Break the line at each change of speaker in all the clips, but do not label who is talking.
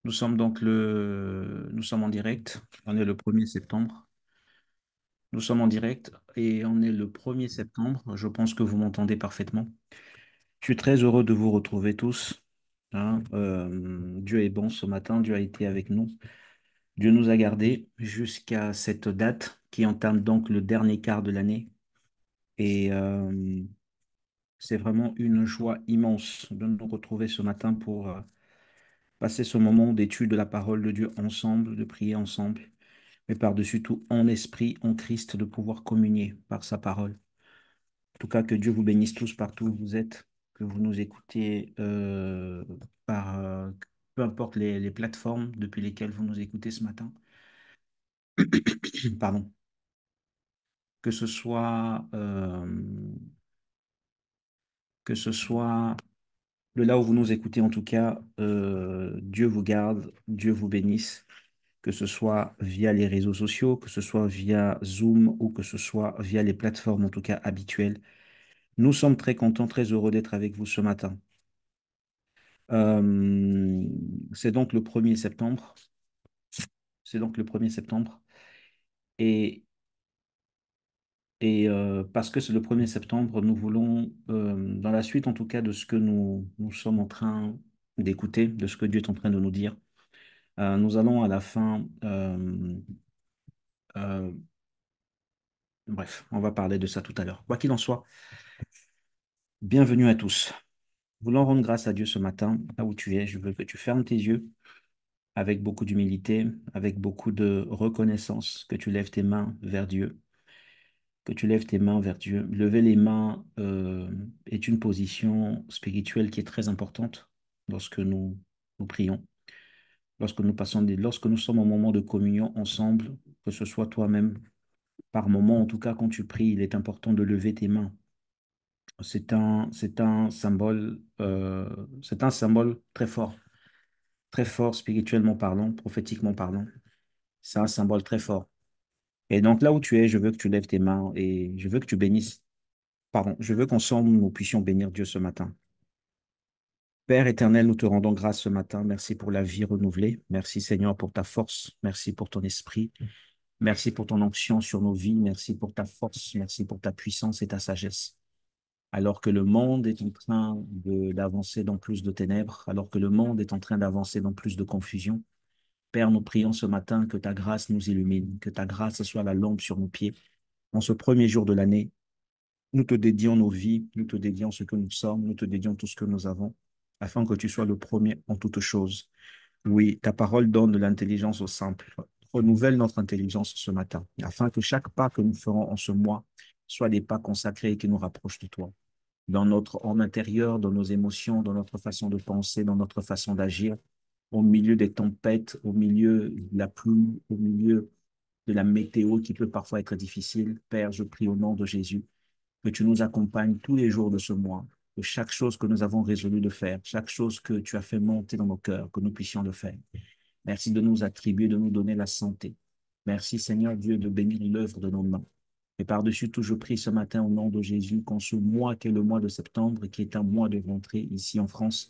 Nous sommes en direct. On est le 1er septembre. Nous sommes en direct et on est le 1er septembre. Je pense que vous m'entendez parfaitement. Je suis très heureux de vous retrouver tous, hein. Dieu est bon ce matin. Dieu a été avec nous. Dieu nous a gardés jusqu'à cette date qui entame donc le dernier quart de l'année. Et c'est vraiment une joie immense de nous retrouver ce matin pour passer ce moment d'étude de la parole de Dieu ensemble, de prier ensemble, mais par-dessus tout en esprit, en Christ, de pouvoir communier par sa parole. En tout cas, que Dieu vous bénisse tous partout où vous êtes, que vous nous écoutez par peu importe les plateformes depuis lesquelles vous nous écoutez ce matin. Pardon. Que ce soit, que ce soit de là où vous nous écoutez, en tout cas, Dieu vous garde, Dieu vous bénisse. Que ce soit via les réseaux sociaux, que ce soit via Zoom ou que ce soit via les plateformes, en tout cas habituelles. Nous sommes très contents, très heureux d'être avec vous ce matin. Euh, c'est donc le 1er septembre. C'est donc le 1er septembre. Et, parce que c'est le 1er septembre, nous voulons, dans la suite en tout cas de ce que nous sommes en train d'écouter, de ce que Dieu est en train de nous dire, nous allons à la fin, euh, bref, on va parler de ça tout à l'heure. Quoi qu'il en soit, bienvenue à tous. Voulant rendre grâce à Dieu ce matin, là où tu es, je veux que tu fermes tes yeux avec beaucoup d'humilité, avec beaucoup de reconnaissance, que tu lèves tes mains vers Dieu, que tu lèves tes mains vers Dieu. Lever les mains est une position spirituelle qui est très importante lorsque nous prions, lorsque nous sommes au moment de communion ensemble, que ce soit toi-même, par moment, en tout cas quand tu pries, il est important de lever tes mains. C'est un symbole très fort spirituellement parlant, prophétiquement parlant. C'est un symbole très fort. Et donc là où tu es, je veux que tu lèves tes mains et je veux que tu bénisses. Pardon, je veux qu'ensemble nous puissions bénir Dieu ce matin. Père éternel, nous te rendons grâce ce matin. Merci pour la vie renouvelée. Merci Seigneur pour ta force. Merci pour ton esprit. Merci pour ton onction sur nos vies. Merci pour ta force. Merci pour ta puissance et ta sagesse. Alors que le monde est en train d'avancer dans plus de ténèbres, alors que le monde est en train d'avancer dans plus de confusion, Père, nous prions ce matin que ta grâce nous illumine, que ta grâce soit la lampe sur nos pieds. En ce premier jour de l'année, nous te dédions nos vies, nous te dédions ce que nous sommes, nous te dédions tout ce que nous avons, afin que tu sois le premier en toutes choses. Oui, ta parole donne de l'intelligence aux simples. Renouvelle notre intelligence ce matin, afin que chaque pas que nous ferons en ce mois soit des pas consacrés qui nous rapprochent de toi. Dans notre homme intérieur, dans nos émotions, dans notre façon de penser, dans notre façon d'agir, au milieu des tempêtes, au milieu de la pluie, au milieu de la météo qui peut parfois être difficile. Père, je prie au nom de Jésus que tu nous accompagnes tous les jours de ce mois, que chaque chose que nous avons résolu de faire, chaque chose que tu as fait monter dans nos cœurs, que nous puissions le faire. Merci de nous attribuer, de nous donner la santé. Merci Seigneur Dieu de bénir l'œuvre de nos mains. Et par-dessus tout, je prie ce matin au nom de Jésus qu'en ce mois qui est le mois de septembre, qui est un mois de rentrée ici en France,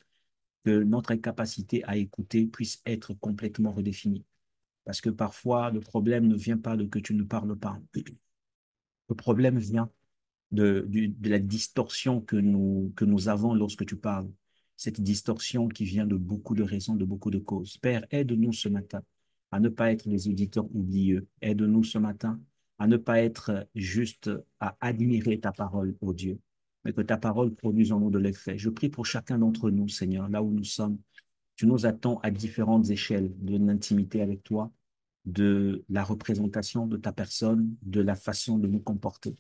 que notre capacité à écouter puisse être complètement redéfinie. Parce que parfois, le problème ne vient pas de que tu ne parles pas. Le problème vient de la distorsion que nous avons lorsque tu parles. Cette distorsion qui vient de beaucoup de raisons, de beaucoup de causes. Père, aide-nous ce matin à ne pas être les auditeurs oublieux. Aide-nous ce matin à ne pas être juste à admirer ta parole, ô Dieu, mais que ta parole produise en nous de l'effet. Je prie pour chacun d'entre nous, Seigneur, là où nous sommes. Tu nous attends à différentes échelles de l'intimité avec toi, de la représentation de ta personne, de la façon de nous comporter.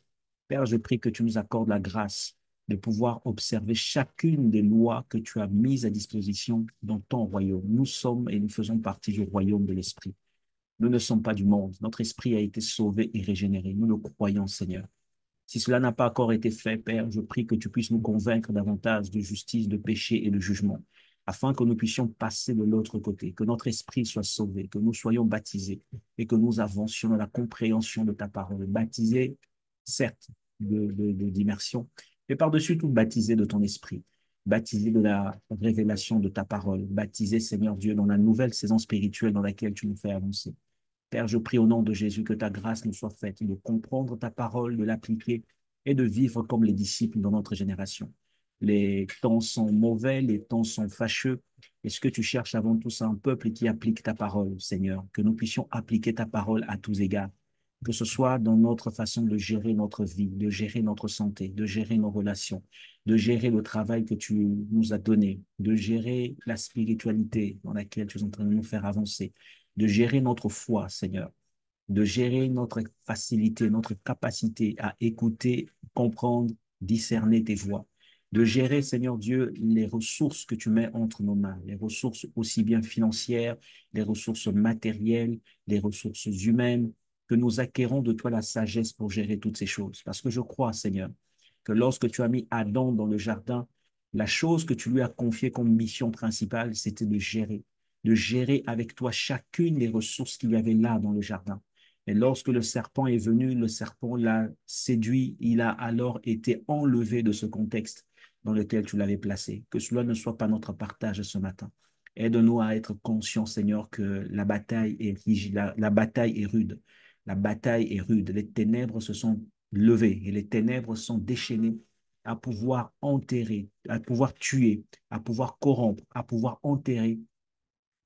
Père, je prie que tu nous accordes la grâce de pouvoir observer chacune des lois que tu as mises à disposition dans ton royaume. Nous sommes et nous faisons partie du royaume de l'Esprit. Nous ne sommes pas du monde. Notre esprit a été sauvé et régénéré. Nous le croyons, Seigneur. Si cela n'a pas encore été fait, Père, je prie que tu puisses nous convaincre davantage de justice, de péché et de jugement, afin que nous puissions passer de l'autre côté, que notre esprit soit sauvé, que nous soyons baptisés et que nous avancions dans la compréhension de ta parole. Baptisés, certes, d'immersion, mais par-dessus tout baptisés de ton esprit. baptisés de la révélation de ta parole, baptisés, Seigneur Dieu, dans la nouvelle saison spirituelle dans laquelle tu nous fais avancer. Père, je prie au nom de Jésus que ta grâce nous soit faite de comprendre ta parole, de l'appliquer et de vivre comme les disciples dans notre génération. Les temps sont mauvais, les temps sont fâcheux. Est-ce que tu cherches avant tout ça un peuple qui applique ta parole, Seigneur? Que nous puissions appliquer ta parole à tous égards, que ce soit dans notre façon de gérer notre vie, de gérer notre santé, de gérer nos relations, de gérer le travail que tu nous as donné, de gérer la spiritualité dans laquelle tu es en train de nous faire avancer, de gérer notre foi, Seigneur, de gérer notre facilité, notre capacité à écouter, comprendre, discerner tes voix, de gérer, Seigneur Dieu, les ressources que tu mets entre nos mains, les ressources aussi bien financières, les ressources matérielles, les ressources humaines, que nous acquérons de toi la sagesse pour gérer toutes ces choses. Parce que je crois, Seigneur, que lorsque tu as mis Adam dans le jardin, la chose que tu lui as confiée comme mission principale, c'était de gérer avec toi chacune des ressources qu'il y avait là dans le jardin. Et lorsque le serpent est venu, le serpent l'a séduit, il a alors été enlevé de ce contexte dans lequel tu l'avais placé. Que cela ne soit pas notre partage ce matin. Aide-nous à être conscients, Seigneur, que la bataille est rude. La bataille est rude. Les ténèbres se sont levées et les ténèbres sont déchaînées à pouvoir enterrer, à pouvoir tuer, à pouvoir corrompre, à pouvoir enterrer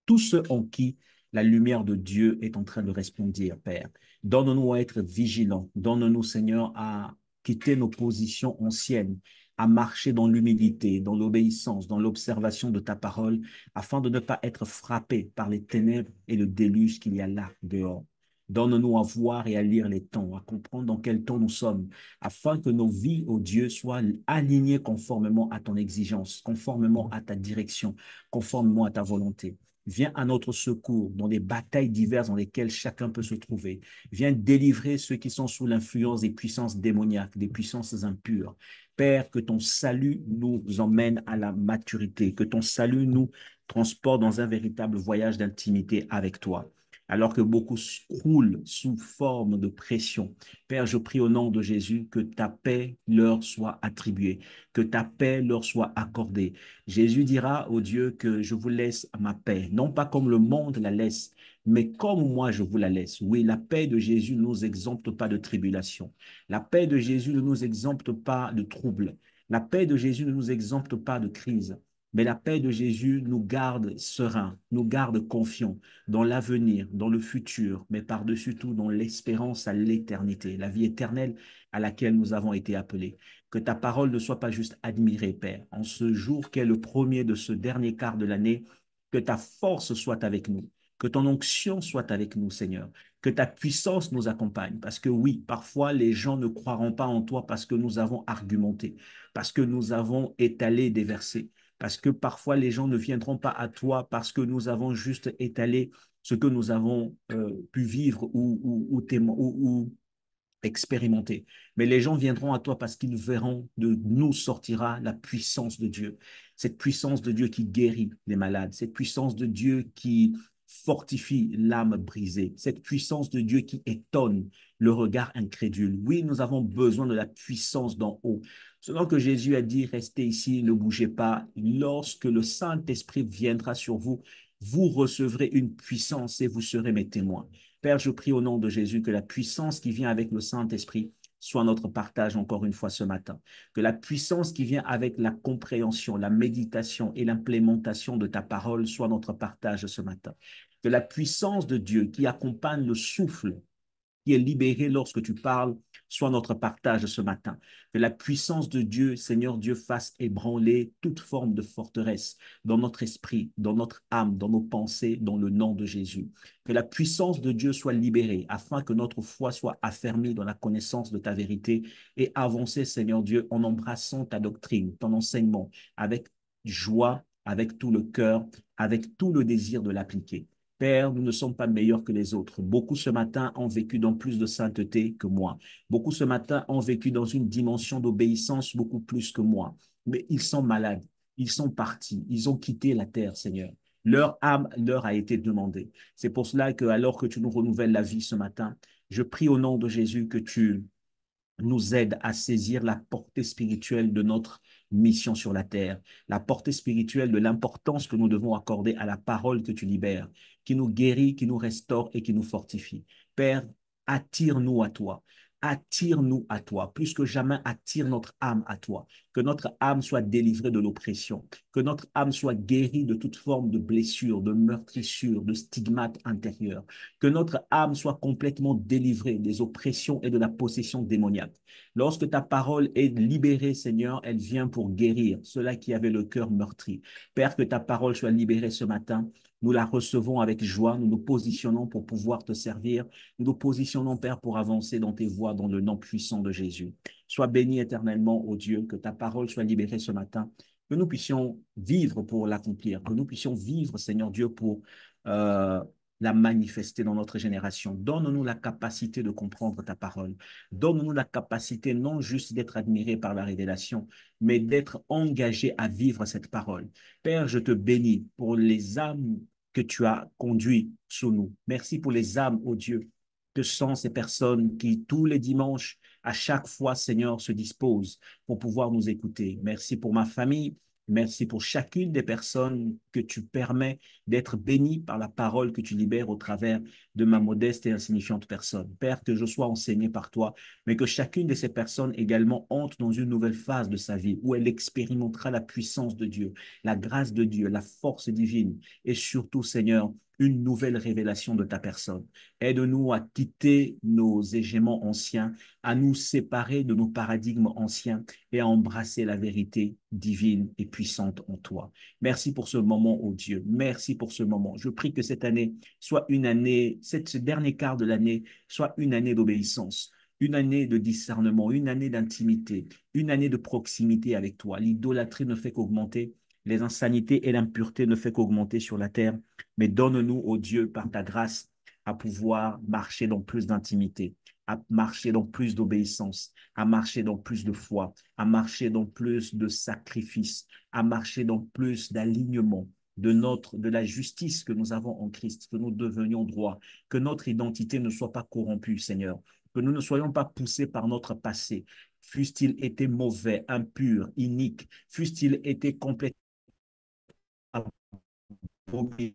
tous ceux en qui la lumière de Dieu est en train de resplendir, Père. Donne-nous à être vigilants. Donne-nous, Seigneur, à quitter nos positions anciennes, à marcher dans l'humilité, dans l'obéissance, dans l'observation de ta parole, afin de ne pas être frappés par les ténèbres et le déluge qu'il y a là dehors. Donne-nous à voir et à lire les temps, à comprendre dans quel temps nous sommes, afin que nos vies, ô Dieu, soient alignées conformément à ton exigence, conformément à ta direction, conformément à ta volonté. Viens à notre secours dans les batailles diverses dans lesquelles chacun peut se trouver. Viens délivrer ceux qui sont sous l'influence des puissances démoniaques, des puissances impures. Père, que ton salut nous emmène à la maturité, que ton salut nous transporte dans un véritable voyage d'intimité avec toi. Alors que beaucoup croulent sous forme de pression. Père, je prie au nom de Jésus que ta paix leur soit attribuée, que ta paix leur soit accordée. Jésus dira au Dieu que je vous laisse ma paix, non pas comme le monde la laisse, mais comme moi je vous la laisse. Oui, la paix de Jésus ne nous exempte pas de tribulation. La paix de Jésus ne nous exempte pas de troubles. La paix de Jésus ne nous exempte pas de crise. Mais la paix de Jésus nous garde sereins, nous garde confiants dans l'avenir, dans le futur, mais par-dessus tout dans l'espérance à l'éternité, la vie éternelle à laquelle nous avons été appelés. Que ta parole ne soit pas juste admirée, Père. En ce jour qui est le premier de ce dernier quart de l'année, que ta force soit avec nous, que ton onction soit avec nous, Seigneur, que ta puissance nous accompagne. Parce que oui, parfois les gens ne croiront pas en toi parce que nous avons argumenté, parce que nous avons étalé des versets, parce que parfois les gens ne viendront pas à toi parce que nous avons juste étalé ce que nous avons pu vivre ou expérimenter. Mais les gens viendront à toi parce qu'ils verront de nous sortira la puissance de Dieu. Cette puissance de Dieu qui guérit les malades, cette puissance de Dieu qui fortifie l'âme brisée, cette puissance de Dieu qui étonne le regard incrédule. Oui, nous avons besoin de la puissance d'en haut. Selon que Jésus a dit, restez ici, ne bougez pas. Lorsque le Saint-Esprit viendra sur vous, vous recevrez une puissance et vous serez mes témoins. Père, je prie au nom de Jésus que la puissance qui vient avec le Saint-Esprit soit notre partage encore une fois ce matin. Que la puissance qui vient avec la compréhension, la méditation et l'implémentation de ta parole soit notre partage ce matin. Que la puissance de Dieu qui accompagne le souffle qui est libéré lorsque tu parles, soit notre partage ce matin. Que la puissance de Dieu, Seigneur Dieu, fasse ébranler toute forme de forteresse dans notre esprit, dans notre âme, dans nos pensées, dans le nom de Jésus. Que la puissance de Dieu soit libérée afin que notre foi soit affermie dans la connaissance de ta vérité et avancer, Seigneur Dieu, en embrassant ta doctrine, ton enseignement avec joie, avec tout le cœur, avec tout le désir de l'appliquer. Père, nous ne sommes pas meilleurs que les autres. Beaucoup ce matin ont vécu dans plus de sainteté que moi. Beaucoup ce matin ont vécu dans une dimension d'obéissance beaucoup plus que moi. Mais ils sont malades. Ils sont partis. Ils ont quitté la terre, Seigneur. Leur âme leur a été demandée. C'est pour cela que, alors que tu nous renouvelles la vie ce matin, je prie au nom de Jésus que tu nous aides à saisir la portée spirituelle de notre mission sur la terre, la portée spirituelle de l'importance que nous devons accorder à la parole que tu libères, qui nous guérit, qui nous restaure et qui nous fortifie. Père, attire-nous à toi. Attire-nous à toi. Plus que jamais, attire notre âme à toi. Que notre âme soit délivrée de l'oppression. Que notre âme soit guérie de toute forme de blessure, de meurtrissure, de stigmate intérieur. Que notre âme soit complètement délivrée des oppressions et de la possession démoniaque. Lorsque ta parole est libérée, Seigneur, elle vient pour guérir ceux-là qui avaient le cœur meurtri. Père, que ta parole soit libérée ce matin. Nous la recevons avec joie. Nous nous positionnons pour pouvoir te servir. Nous nous positionnons, Père, pour avancer dans tes voies, dans le nom puissant de Jésus. Sois béni éternellement, ô Dieu, que ta parole soit libérée ce matin, que nous puissions vivre pour l'accomplir, que nous puissions vivre, Seigneur Dieu, pour euh, la manifester dans notre génération. Donne-nous la capacité de comprendre ta parole. Donne-nous la capacité non juste d'être admiré par la révélation, mais d'être engagé à vivre cette parole. Père, je te bénis pour les âmes que tu as conduites sous nous. Merci pour les âmes, ô Dieu, que sont ces personnes qui, tous les dimanches, à chaque fois, Seigneur, se disposent pour pouvoir nous écouter. Merci pour ma famille. Merci pour chacune des personnes que tu permets d'être bénies par la parole que tu libères au travers de ma modeste et insignifiante personne. Père, que je sois enseigné par toi, mais que chacune de ces personnes également entre dans une nouvelle phase de sa vie où elle expérimentera la puissance de Dieu, la grâce de Dieu, la force divine et surtout, Seigneur, une nouvelle révélation de ta personne. Aide-nous à quitter nos égéments anciens, à nous séparer de nos paradigmes anciens et à embrasser la vérité divine et puissante en toi. Merci pour ce moment, oh Dieu. Merci pour ce moment. Je prie que cette année soit une année, ce dernier quart de l'année soit une année d'obéissance, une année de discernement, une année d'intimité, une année de proximité avec toi. L'idolâtrie ne fait qu'augmenter. Les insanités et l'impureté ne fait qu'augmenter sur la terre. Mais donne-nous, ô Dieu, par ta grâce, à pouvoir marcher dans plus d'intimité, à marcher dans plus d'obéissance, à marcher dans plus de foi, à marcher dans plus de sacrifice, à marcher dans plus d'alignement de la justice que nous avons en Christ, que nous devenions droits, que notre identité ne soit pas corrompue, Seigneur, que nous ne soyons pas poussés par notre passé, fût-il été mauvais, impur, inique, fût-il été complètement abominable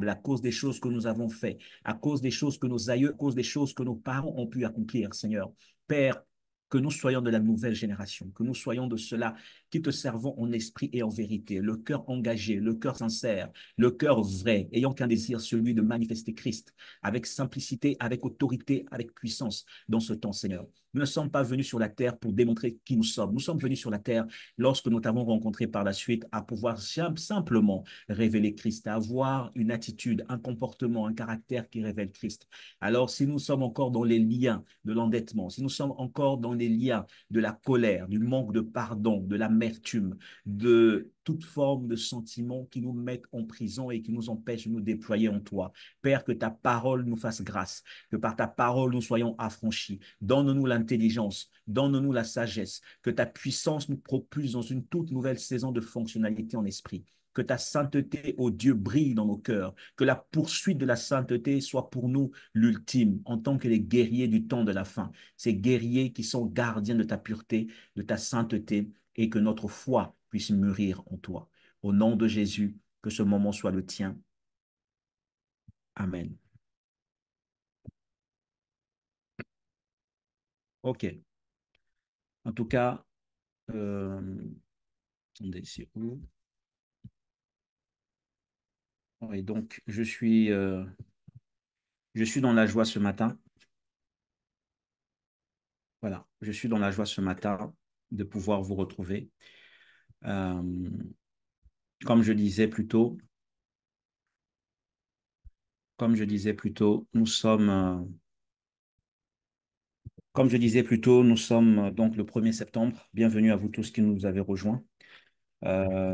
à cause des choses que nous avons faites, à cause des choses que nos aïeux, à cause des choses que nos parents ont pu accomplir, Seigneur. Père, que nous soyons de la nouvelle génération, que nous soyons de ceux-là qui te servons en esprit et en vérité, le cœur engagé, le cœur sincère, le cœur vrai, ayant qu'un désir, celui de manifester Christ, avec simplicité, avec autorité, avec puissance dans ce temps, Seigneur. Nous ne sommes pas venus sur la terre pour démontrer qui nous sommes. Nous sommes venus sur la terre lorsque nous t'avons rencontré par la suite à pouvoir simplement révéler Christ, à avoir une attitude, un comportement, un caractère qui révèle Christ. Alors, si nous sommes encore dans les liens de l'endettement, si nous sommes encore dans les liens de la colère, du manque de pardon, de l'amertume, de toute forme de sentiments qui nous mettent en prison et qui nous empêchent de nous déployer en toi. Père, que ta parole nous fasse grâce, que par ta parole nous soyons affranchis. Donne-nous l'intelligence, donne-nous la sagesse, que ta puissance nous propulse dans une toute nouvelle saison de fonctionnalité en esprit. Que ta sainteté, ô Dieu, brille dans nos cœurs. Que la poursuite de la sainteté soit pour nous l'ultime en tant que les guerriers du temps de la fin. Ces guerriers qui sont gardiens de ta pureté, de ta sainteté et que notre foi puisse mûrir en toi. Au nom de Jésus, que ce moment soit le tien. Amen. OK. En tout cas, attendez, c'est où? Oui, donc je suis dans la joie ce matin. Voilà, je suis dans la joie ce matin de pouvoir vous retrouver. Euh, comme je disais plus tôt, nous sommes, comme je disais plus tôt, nous sommes donc le 1er septembre. Bienvenue à vous tous qui nous avez rejoints,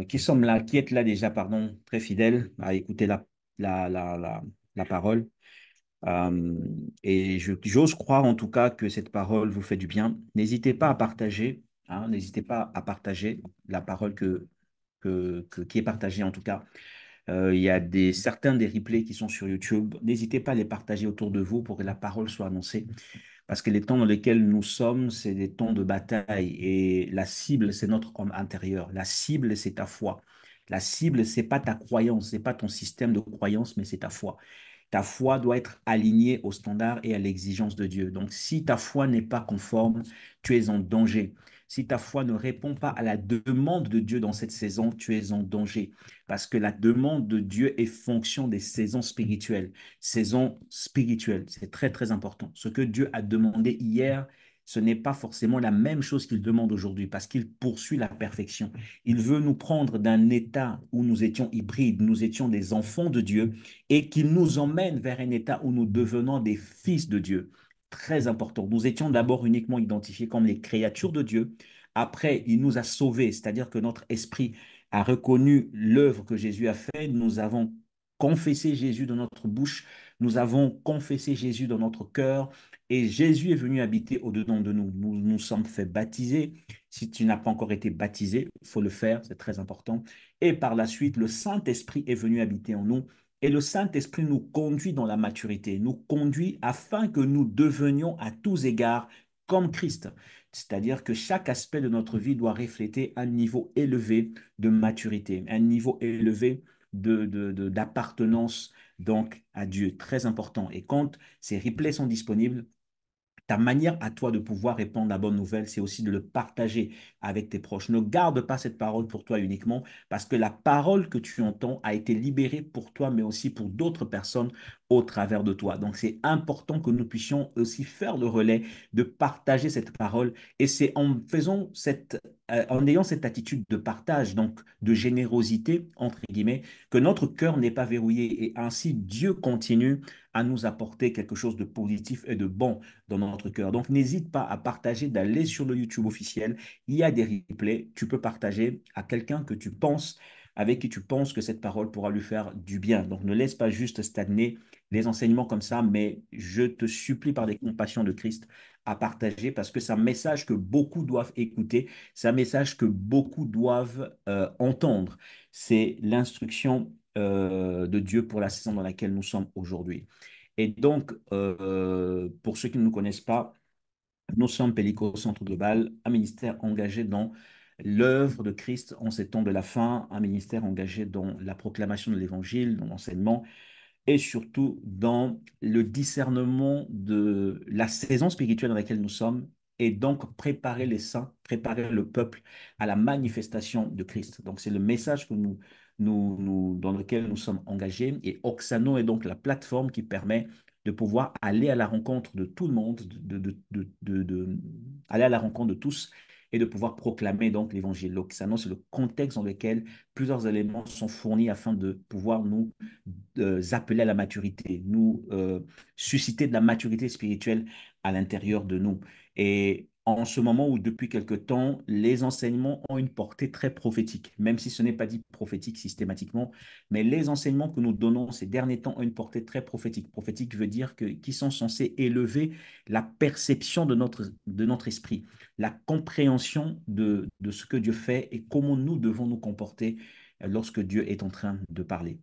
qui sommes là, qui êtes là déjà, pardon, très fidèles à écouter la, la, la, la parole. Euh, et j'ose croire en tout cas que cette parole vous fait du bien. N'hésitez pas à partager, hein, n'hésitez pas à partager la parole qui est partagée en tout cas. Il y a certains des replays qui sont sur YouTube. N'hésitez pas à les partager autour de vous pour que la parole soit annoncée. Parce que les temps dans lesquels nous sommes, c'est des temps de bataille. Et la cible, c'est notre homme intérieur. La cible, c'est ta foi. La cible, c'est pas ta croyance, c'est pas ton système de croyance, mais c'est ta foi. Ta foi doit être alignée aux standards et à l'exigence de Dieu. Donc, si ta foi n'est pas conforme, tu es en danger. Si ta foi ne répond pas à la demande de Dieu dans cette saison, tu es en danger. Parce que la demande de Dieu est fonction des saisons spirituelles. Saison spirituelle, c'est très, très important. Ce que Dieu a demandé hier, ce n'est pas forcément la même chose qu'il demande aujourd'hui parce qu'il poursuit la perfection. Il veut nous prendre d'un état où nous étions hybrides, nous étions des enfants de Dieu et qu'il nous emmène vers un état où nous devenons des fils de Dieu. Très important. Nous étions d'abord uniquement identifiés comme les créatures de Dieu. Après, il nous a sauvés, c'est-à-dire que notre esprit a reconnu l'œuvre que Jésus a faite. Nous avons confessé Jésus dans notre bouche, nous avons confessé Jésus dans notre cœur et Jésus est venu habiter au-dedans de nous. Nous nous sommes fait baptiser. Si tu n'as pas encore été baptisé, il faut le faire, c'est très important. Et par la suite, le Saint-Esprit est venu habiter en nous. Et le Saint-Esprit nous conduit dans la maturité, nous conduit afin que nous devenions à tous égards comme Christ. C'est-à-dire que chaque aspect de notre vie doit refléter un niveau élevé de maturité, un niveau élevé d'appartenance donc à Dieu. Très important. Et quand ces replays sont disponibles, ta manière à toi de pouvoir répandre la bonne nouvelle, c'est aussi de le partager avec tes proches. Ne garde pas cette parole pour toi uniquement, parce que la parole que tu entends a été libérée pour toi, mais aussi pour d'autres personnes au travers de toi. Donc, c'est important que nous puissions aussi faire le relais de partager cette parole. Et c'est en faisant en ayant cette attitude de partage, donc de générosité, entre guillemets, que notre cœur n'est pas verrouillé. Et ainsi, Dieu continue à nous apporter quelque chose de positif et de bon dans notre cœur. Donc, n'hésite pas à partager, d'aller sur le YouTube officiel. Il y a des replays. Tu peux partager à quelqu'un que tu penses, avec qui tu penses que cette parole pourra lui faire du bien. Donc, ne laisse pas juste stagner les enseignements comme ça, mais je te supplie par les compassions de Christ à partager parce que c'est un message que beaucoup doivent écouter, c'est un message que beaucoup doivent entendre. C'est l'instruction de Dieu pour la saison dans laquelle nous sommes aujourd'hui. Et donc, pour ceux qui ne nous connaissent pas, nous sommes Pellico Centre Global, un ministère engagé dans l'œuvre de Christ en ces temps de la fin, un ministère engagé dans la proclamation de l'Évangile, dans l'enseignement et surtout dans le discernement de la saison spirituelle dans laquelle nous sommes et donc préparer les saints, préparer le peuple à la manifestation de Christ. Donc c'est le message que dans lequel nous sommes engagés et Oxano est donc la plateforme qui permet de pouvoir aller à la rencontre de tout le monde, aller à la rencontre de tous et de pouvoir proclamer donc l'évangile. L'Oxano, c'est le contexte dans lequel plusieurs éléments sont fournis afin de pouvoir nous appeler à la maturité, nous susciter de la maturité spirituelle à l'intérieur de nous. Et en ce moment où depuis quelque temps, les enseignements ont une portée très prophétique, même si ce n'est pas dit prophétique systématiquement, mais les enseignements que nous donnons ces derniers temps ont une portée très prophétique. Prophétique veut dire qui sont censés élever la perception de notre esprit, la compréhension de ce que Dieu fait et comment nous devons nous comporter lorsque Dieu est en train de parler.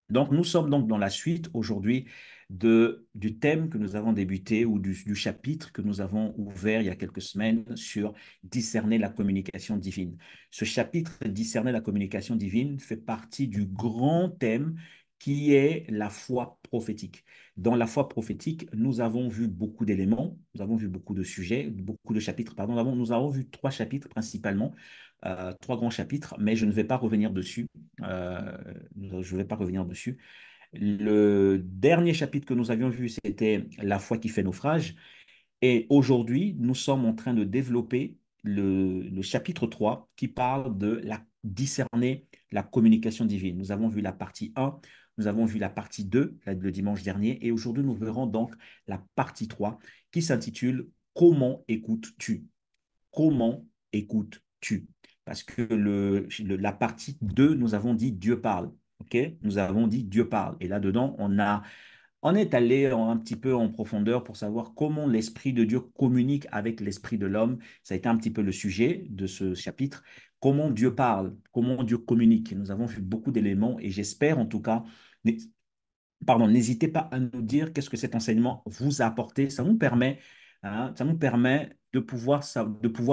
Donc, nous sommes donc dans la suite aujourd'hui du thème que nous avons débuté ou du chapitre que nous avons ouvert il y a quelques semaines sur discerner la communication divine. Ce chapitre, discerner la communication divine, fait partie du grand thème qui est la foi prophétique. Dans la foi prophétique, nous avons vu beaucoup d'éléments, nous avons vu beaucoup de sujets, beaucoup de chapitres, pardon. Nous avons vu trois chapitres principalement, trois grands chapitres, mais je ne vais pas revenir dessus. Euh, je ne vais pas revenir dessus. Le dernier chapitre que nous avions vu, c'était la foi qui fait naufrage. Et aujourd'hui, nous sommes en train de développer le chapitre 3 qui parle de discerner la communication divine. Nous avons vu la partie 1, nous avons vu la partie 2 le dimanche dernier, et aujourd'hui, nous verrons donc la partie 3 qui s'intitule Comment écoutes-tu? Comment écoutes-tu? Parce que la partie 2, nous avons dit Dieu parle. OK? Nous avons dit Dieu parle. Et là-dedans, on est allé un petit peu en profondeur pour savoir comment l'Esprit de Dieu communique avec l'Esprit de l'homme. Ça a été un petit peu le sujet de ce chapitre. Comment Dieu parle, comment Dieu communique. Nous avons vu beaucoup d'éléments et j'espère en tout cas, pardon, n'hésitez pas à nous dire qu'est-ce que cet enseignement vous a apporté. Ça nous permet hein. Ça nous permet de pouvoir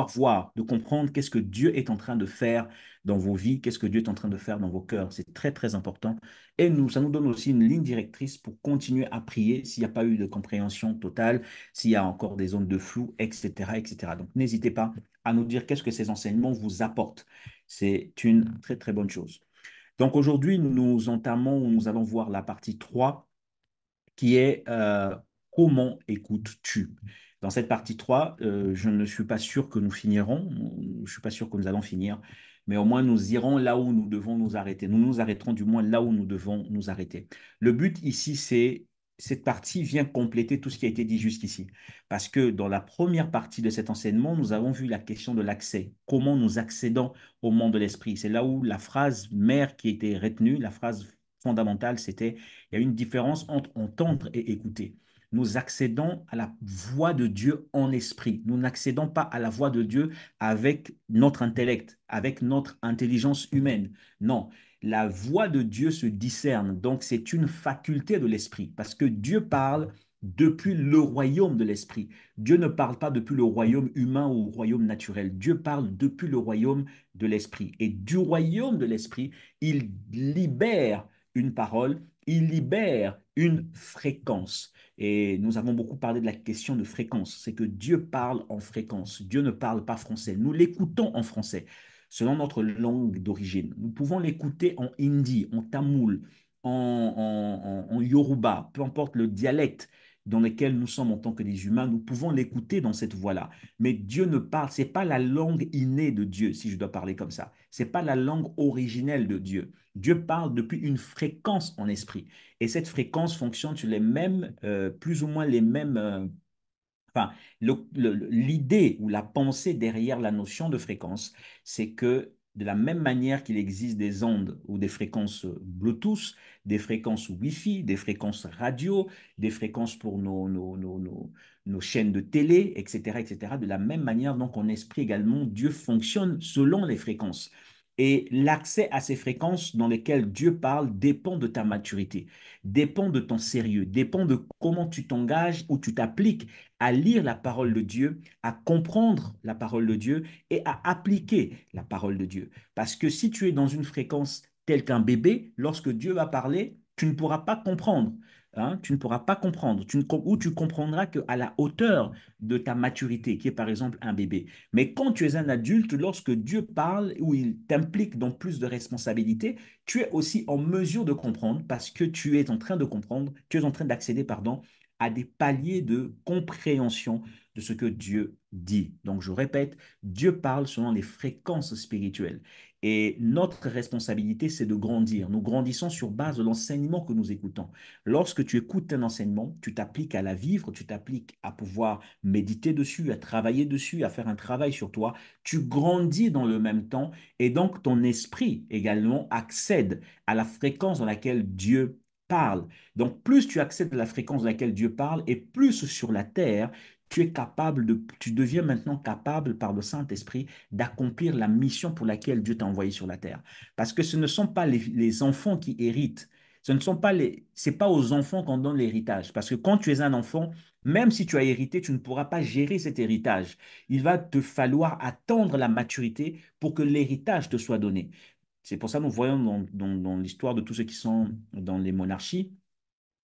voir, de comprendre qu'est-ce que Dieu est en train de faire dans vos vies, qu'est-ce que Dieu est en train de faire dans vos cœurs. C'est très, très important. Et nous, ça nous donne aussi une ligne directrice pour continuer à prier s'il n'y a pas eu de compréhension totale, s'il y a encore des zones de flou, etc., etc. Donc, n'hésitez pas à nous dire qu'est-ce que ces enseignements vous apportent. C'est une très, très bonne chose. Donc, aujourd'hui, nous allons voir la partie 3 qui est comment écoutes-tu? Dans cette partie 3, je ne suis pas sûr que nous finirons, je ne suis pas sûr que nous allons finir, mais au moins nous irons là où nous devons nous arrêter. Nous nous arrêterons du moins là où nous devons nous arrêter. Le but ici, c'est cette partie vient compléter tout ce qui a été dit jusqu'ici. Parce que dans la première partie de cet enseignement, nous avons vu la question de l'accès. Comment nous accédons au monde de l'esprit. C'est là où la phrase mère qui était retenue, la phrase fondamentale, c'était il y a une différence entre entendre et écouter. Nous accédons à la voix de Dieu en esprit. Nous n'accédons pas à la voix de Dieu avec notre intellect, avec notre intelligence humaine. Non, la voix de Dieu se discerne. Donc, c'est une faculté de l'esprit parce que Dieu parle depuis le royaume de l'esprit. Dieu ne parle pas depuis le royaume humain ou le royaume naturel. Dieu parle depuis le royaume de l'esprit. Et du royaume de l'esprit, il libère une parole, il libère une fréquence. Et nous avons beaucoup parlé de la question de fréquence. C'est que Dieu parle en fréquence. Dieu ne parle pas français. Nous l'écoutons en français, selon notre langue d'origine. Nous pouvons l'écouter en hindi, en tamoul, en yoruba, peu importe le dialecte dans lequel nous sommes en tant que des humains, nous pouvons l'écouter dans cette voie-là. Mais Dieu ne parle, c'est pas la langue innée de Dieu, si je dois parler comme ça. C'est pas la langue originelle de Dieu. Dieu parle depuis une fréquence en esprit. Et cette fréquence fonctionne sur les mêmes, plus ou moins les mêmes, enfin, l'idée ou la pensée derrière la notion de fréquence, c'est que de la même manière qu'il existe des ondes ou des fréquences Bluetooth, des fréquences Wi-Fi, des fréquences radio, des fréquences pour nos chaînes de télé, etc., etc., de la même manière, donc en esprit également, Dieu fonctionne selon les fréquences. Et l'accès à ces fréquences dans lesquelles Dieu parle dépend de ta maturité, dépend de ton sérieux, dépend de comment tu t'engages ou tu t'appliques à lire la parole de Dieu, à comprendre la parole de Dieu et à appliquer la parole de Dieu. Parce que si tu es dans une fréquence telle qu'un bébé, lorsque Dieu va parler, tu ne pourras pas comprendre. Hein, tu ne pourras pas comprendre, ou tu comprendras qu'à la hauteur de ta maturité, qui est par exemple un bébé. Mais quand tu es un adulte, lorsque Dieu parle ou il t'implique dans plus de responsabilités, tu es aussi en mesure de comprendre parce que tu es en train de comprendre, tu es en train d'accéder, pardon, à des paliers de compréhension de ce que Dieu dit. Donc, je répète, Dieu parle selon les fréquences spirituelles. Et notre responsabilité, c'est de grandir. Nous grandissons sur base de l'enseignement que nous écoutons. Lorsque tu écoutes un enseignement, tu t'appliques à la vivre, tu t'appliques à pouvoir méditer dessus, à travailler dessus, à faire un travail sur toi. Tu grandis dans le même temps et donc ton esprit également accède à la fréquence dans laquelle Dieu parle. Donc, plus tu accèdes à la fréquence dans laquelle Dieu parle et plus sur la terre, tu deviens maintenant capable par le Saint-Esprit d'accomplir la mission pour laquelle Dieu t'a envoyé sur la terre. Parce que ce ne sont pas les enfants qui héritent. C'est pas aux enfants qu'on donne l'héritage. Parce que quand tu es un enfant, même si tu as hérité, tu ne pourras pas gérer cet héritage. Il va te falloir attendre la maturité pour que l'héritage te soit donné. C'est pour ça que nous voyons dans l'histoire de tous ceux qui sont dans les monarchies,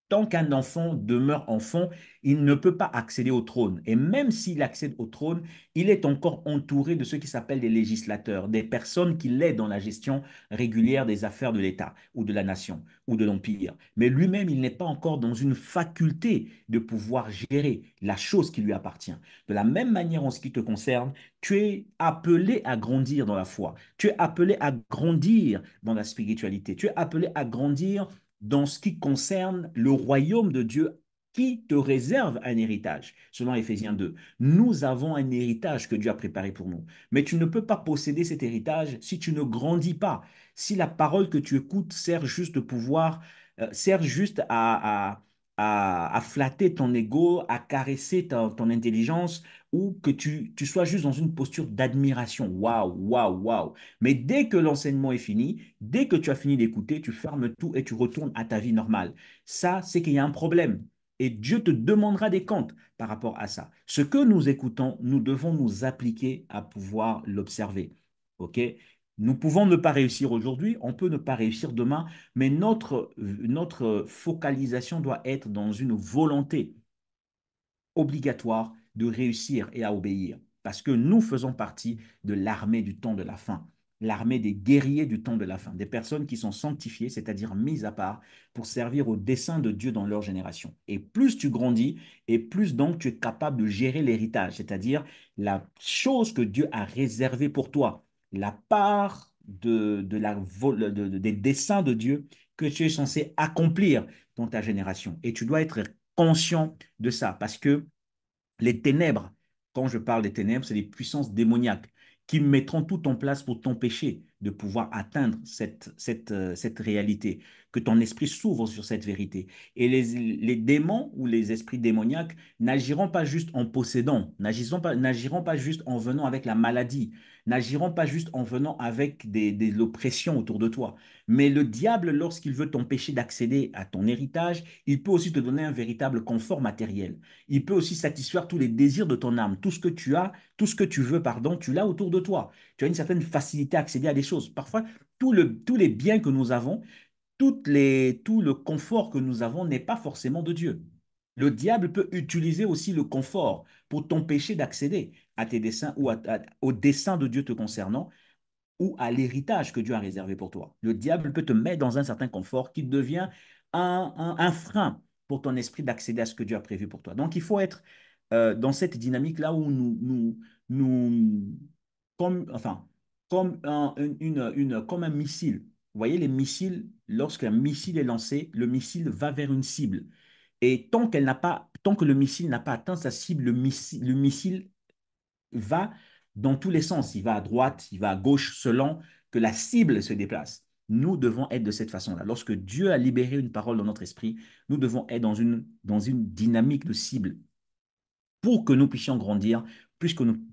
tant qu'un enfant demeure enfant, il ne peut pas accéder au trône. Et même s'il accède au trône, il est encore entouré de ceux qui s'appellent des législateurs, des personnes qui l'aident dans la gestion régulière des affaires de l'État ou de la nation ou de l'empire. Mais lui-même, il n'est pas encore dans une faculté de pouvoir gérer la chose qui lui appartient. De la même manière, en ce qui te concerne, tu es appelé à grandir dans la foi. Tu es appelé à grandir dans la spiritualité. Tu es appelé à grandir dans ce qui concerne le royaume de Dieu qui te réserve un héritage, selon Éphésiens 2. Nous avons un héritage que Dieu a préparé pour nous. Mais tu ne peux pas posséder cet héritage si tu ne grandis pas. Si la parole que tu écoutes sert juste de pouvoir, sert juste à flatter ton ego, à caresser ton intelligence, ou que tu sois juste dans une posture d'admiration. Waouh, waouh, waouh. Mais dès que l'enseignement est fini, dès que tu as fini d'écouter, tu fermes tout et tu retournes à ta vie normale. Ça, c'est qu'il y a un problème. Et Dieu te demandera des comptes par rapport à ça. Ce que nous écoutons, nous devons nous appliquer à pouvoir l'observer. OK? Nous pouvons ne pas réussir aujourd'hui, on peut ne pas réussir demain, mais notre focalisation doit être dans une volonté obligatoire de réussir et à obéir. Parce que nous faisons partie de l'armée du temps de la fin, l'armée des guerriers du temps de la fin, des personnes qui sont sanctifiées, c'est-à-dire mises à part pour servir au dessein de Dieu dans leur génération. Et plus tu grandis, et plus donc tu es capable de gérer l'héritage, c'est-à-dire la chose que Dieu a réservée pour toi, la part des desseins de Dieu que tu es censé accomplir dans ta génération. Et tu dois être conscient de ça parce que les ténèbres, quand je parle des ténèbres, c'est les puissances démoniaques qui mettront tout en place pour t'empêcher de pouvoir atteindre cette réalité, que ton esprit s'ouvre sur cette vérité. Et les démons ou les esprits démoniaques n'agiront pas juste en possédant, n'agiront pas juste en venant avec la maladie, n'agiront pas juste en venant avec de l'oppression autour de toi. Mais le diable, lorsqu'il veut t'empêcher d'accéder à ton héritage, il peut aussi te donner un véritable confort matériel. Il peut aussi satisfaire tous les désirs de ton âme. Tout ce que tu as, tout ce que tu veux, pardon, tu l'as autour de toi. Tu as une certaine facilité à accéder à des choses. Parfois, tous les biens que nous avons, tout le confort que nous avons n'est pas forcément de Dieu. Le diable peut utiliser aussi le confort pour t'empêcher d'accéder à tes desseins ou aux desseins de Dieu te concernant ou à l'héritage que Dieu a réservé pour toi. Le diable peut te mettre dans un certain confort qui devient un frein pour ton esprit d'accéder à ce que Dieu a prévu pour toi. Donc, il faut être dans cette dynamique-là où nous comme, enfin, comme un missile. Vous voyez, les missiles, lorsqu'un missile est lancé, le missile va vers une cible. Et tant que le missile n'a pas atteint sa cible, le missile va dans tous les sens. Il va à droite, il va à gauche, selon que la cible se déplace. Nous devons être de cette façon-là. Lorsque Dieu a libéré une parole dans notre esprit, nous devons être dans une dynamique de cible pour que nous puissions grandir,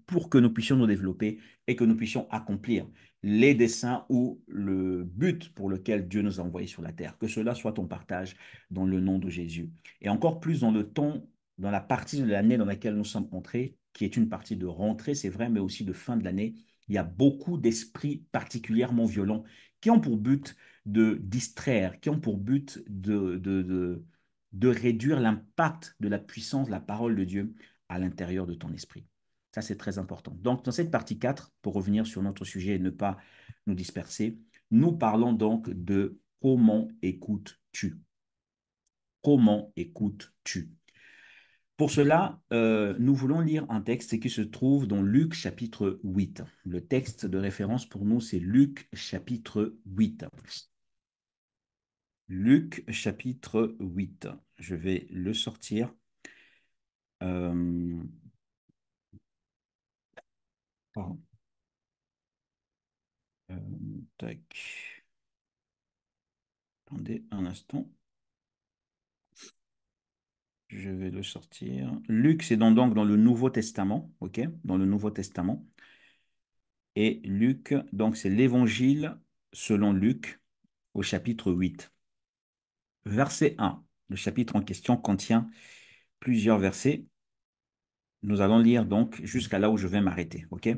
pour que nous puissions nous développer et que nous puissions accomplir les desseins ou le but pour lequel Dieu nous a envoyés sur la terre. Que cela soit ton partage dans le nom de Jésus. Et encore plus dans le temps, dans la partie de l'année dans laquelle nous sommes entrés, qui est une partie de rentrée, c'est vrai, mais aussi de fin de l'année, il y a beaucoup d'esprits particulièrement violents qui ont pour but de distraire, qui ont pour but de réduire l'impact de la puissance de la parole de Dieu à l'intérieur de ton esprit. Ça, c'est très important. Donc, dans cette partie 4, pour revenir sur notre sujet et ne pas nous disperser, nous parlons donc de comment écoutes-tu. Comment écoutes-tu? Pour cela, nous voulons lire un texte qui se trouve dans Luc chapitre 8. Le texte de référence pour nous, c'est Luc chapitre 8. Luc chapitre 8. Je vais le sortir. Euh, pardon. Euh, tac. Attendez un instant. Je vais le sortir. Luc, c'est donc dans le Nouveau Testament, ok? Dans le Nouveau Testament. Et Luc, donc c'est l'Évangile selon Luc au chapitre 8. Verset 1. Le chapitre en question contient plusieurs versets. Nous allons lire donc jusqu'à là où je vais m'arrêter, ok?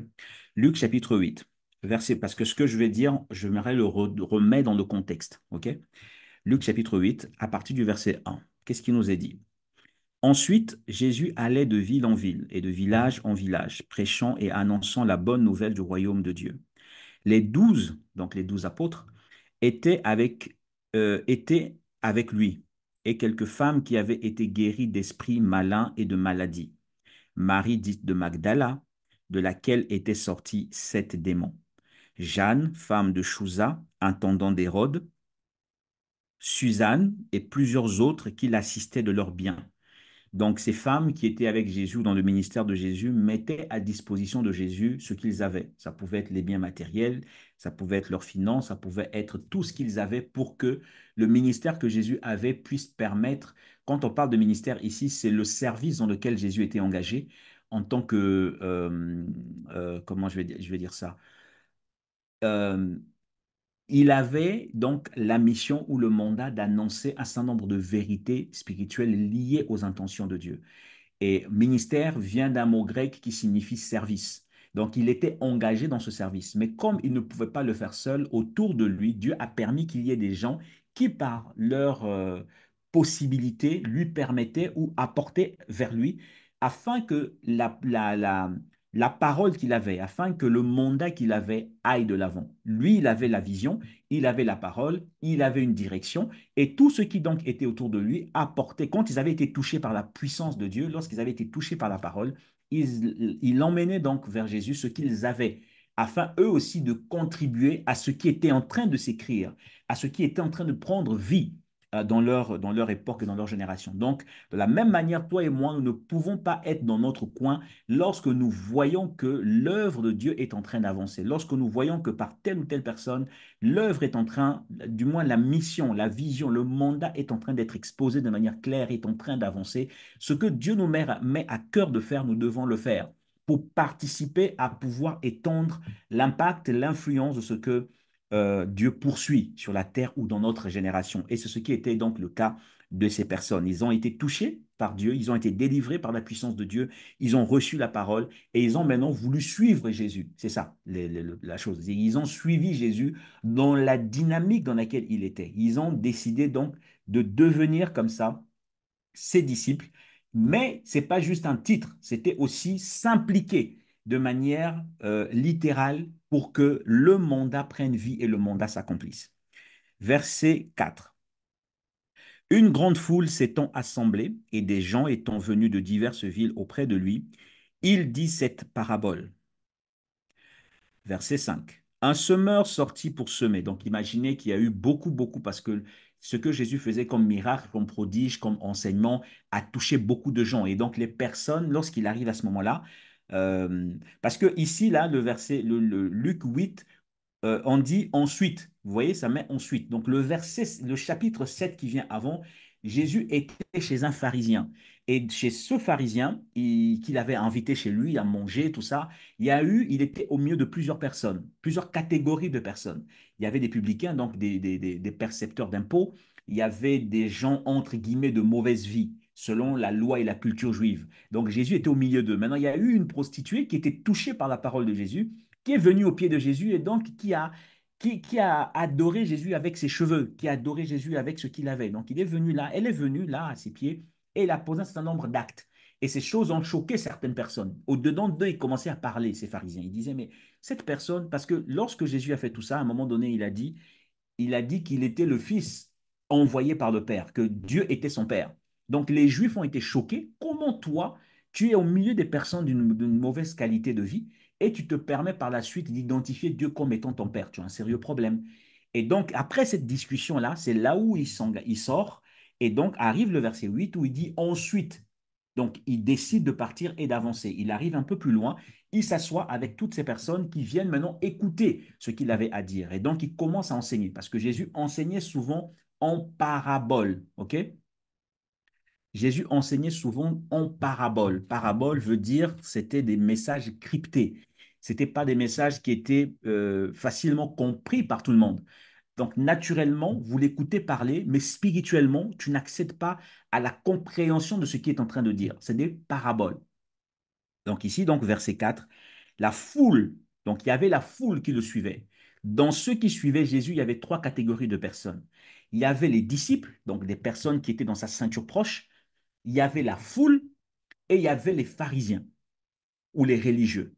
Luc chapitre 8. Verset, parce que ce que je vais dire, je vais le remettre dans le contexte, ok? Luc chapitre 8, à partir du verset 1. Qu'est-ce qui nous est dit? Ensuite, Jésus allait de ville en ville et de village en village, prêchant et annonçant la bonne nouvelle du royaume de Dieu. Les 12, donc les 12 apôtres, étaient étaient avec lui, et quelques femmes qui avaient été guéries d'esprits malins et de maladies. Marie dite de Magdala, de laquelle étaient sortis 7 démons. Jeanne, femme de Chouza, intendant d'Hérode, Suzanne et plusieurs autres qui l'assistaient de leurs biens. Donc, ces femmes qui étaient avec Jésus dans le ministère de Jésus mettaient à disposition de Jésus ce qu'ils avaient. Ça pouvait être les biens matériels, ça pouvait être leurs finances, ça pouvait être tout ce qu'ils avaient pour que le ministère que Jésus avait puisse permettre. Quand on parle de ministère ici, c'est le service dans lequel Jésus était engagé en tant que, comment je vais dire ça? Euh, il avait donc la mission ou le mandat d'annoncer un certain nombre de vérités spirituelles liées aux intentions de Dieu. Et ministère vient d'un mot grec qui signifie service. Donc, il était engagé dans ce service. Mais comme il ne pouvait pas le faire seul, autour de lui, Dieu a permis qu'il y ait des gens qui, par leur possibilité, lui permettaient ou apportaient vers lui afin que la parole qu'il avait, afin que le mandat qu'il avait aille de l'avant. Lui, il avait la vision, il avait la parole, il avait une direction, et tout ce qui donc était autour de lui apportait, quand ils avaient été touchés par la puissance de Dieu, lorsqu'ils avaient été touchés par la parole, ils emmenaient donc vers Jésus ce qu'ils avaient, afin eux aussi de contribuer à ce qui était en train de s'écrire, à ce qui était en train de prendre vie dans leur époque et dans leur génération. Donc, de la même manière, toi et moi, nous ne pouvons pas être dans notre coin lorsque nous voyons que l'œuvre de Dieu est en train d'avancer, lorsque nous voyons que par telle ou telle personne, l'œuvre est en train, du moins la mission, la vision, le mandat est en train d'être exposé de manière claire, est en train d'avancer. Ce que Dieu nous met à cœur de faire, nous devons le faire pour participer à pouvoir étendre l'impact, l'influence de ce que Dieu poursuit sur la terre ou dans notre génération. Et c'est ce qui était donc le cas de ces personnes. Ils ont été touchés par Dieu, ils ont été délivrés par la puissance de Dieu, ils ont reçu la parole et ils ont maintenant voulu suivre Jésus. C'est ça la chose. Ils ont suivi Jésus dans la dynamique dans laquelle il était. Ils ont décidé donc de devenir comme ça ses disciples, mais ce n'est pas juste un titre, c'était aussi s'impliquer de manière littérale pour que le mandat prenne vie et le mandat s'accomplisse. Verset 4. Une grande foule s'étant assemblée et des gens étant venus de diverses villes auprès de lui, il dit cette parabole. Verset 5. Un semeur sortit pour semer. Donc imaginez qu'il y a eu beaucoup, parce que ce que Jésus faisait comme miracle, comme prodige, comme enseignement, a touché beaucoup de gens. Et donc les personnes, lorsqu'il arrive à ce moment-là, parce que ici, là, le Luc 8 on dit ensuite. Vous voyez, ça met ensuite. Donc le chapitre 7 qui vient avant, Jésus était chez un pharisien. Et chez ce pharisien, qu'il avait invité chez lui à manger, tout ça, il était au milieu de plusieurs personnes, plusieurs catégories de personnes. Il y avait des publicains, donc des percepteurs d'impôts. Il y avait des gens, entre guillemets, de mauvaise vie, selon la loi et la culture juive. Donc Jésus était au milieu d'eux. Maintenant, il y a eu une prostituée qui était touchée par la parole de Jésus, qui est venu au pied de Jésus et donc qui a adoré Jésus avec ses cheveux, qui a adoré Jésus avec ce qu'il avait. Donc il est venu là, elle est venue là à ses pieds et il a posé un certain nombre d'actes. Et ces choses ont choqué certaines personnes. Au-dedans d'eux, ils commençaient à parler, ces pharisiens. Ils disaient, mais cette personne, parce que lorsque Jésus a fait tout ça, à un moment donné, il a dit qu'il était le Fils envoyé par le Père, que Dieu était son Père. Donc les Juifs ont été choqués. Comment toi, tu es au milieu des personnes d'une mauvaise qualité de vie et tu te permets par la suite d'identifier Dieu comme étant ton Père? Tu as un sérieux problème. Et donc, après cette discussion-là, c'est là où il sort. Et donc, arrive le verset 8 où il dit ensuite. Donc, il décide de partir et d'avancer. Il arrive un peu plus loin. Il s'assoit avec toutes ces personnes qui viennent maintenant écouter ce qu'il avait à dire. Et donc, il commence à enseigner parce que Jésus enseignait souvent en parabole. OK? Jésus enseignait souvent en parabole. Parabole veut dire c'était des messages cryptés. C'était pas des messages qui étaient facilement compris par tout le monde. Donc, naturellement, vous l'écoutez parler, mais spirituellement, tu n'accèdes pas à la compréhension de ce qu'il est en train de dire. C'est des paraboles. Donc ici, donc verset 4, la foule, donc il y avait la foule qui le suivait. Dans ceux qui suivaient Jésus, il y avait trois catégories de personnes. Il y avait les disciples, donc des personnes qui étaient dans sa ceinture proche. Il y avait la foule et il y avait les pharisiens ou les religieux.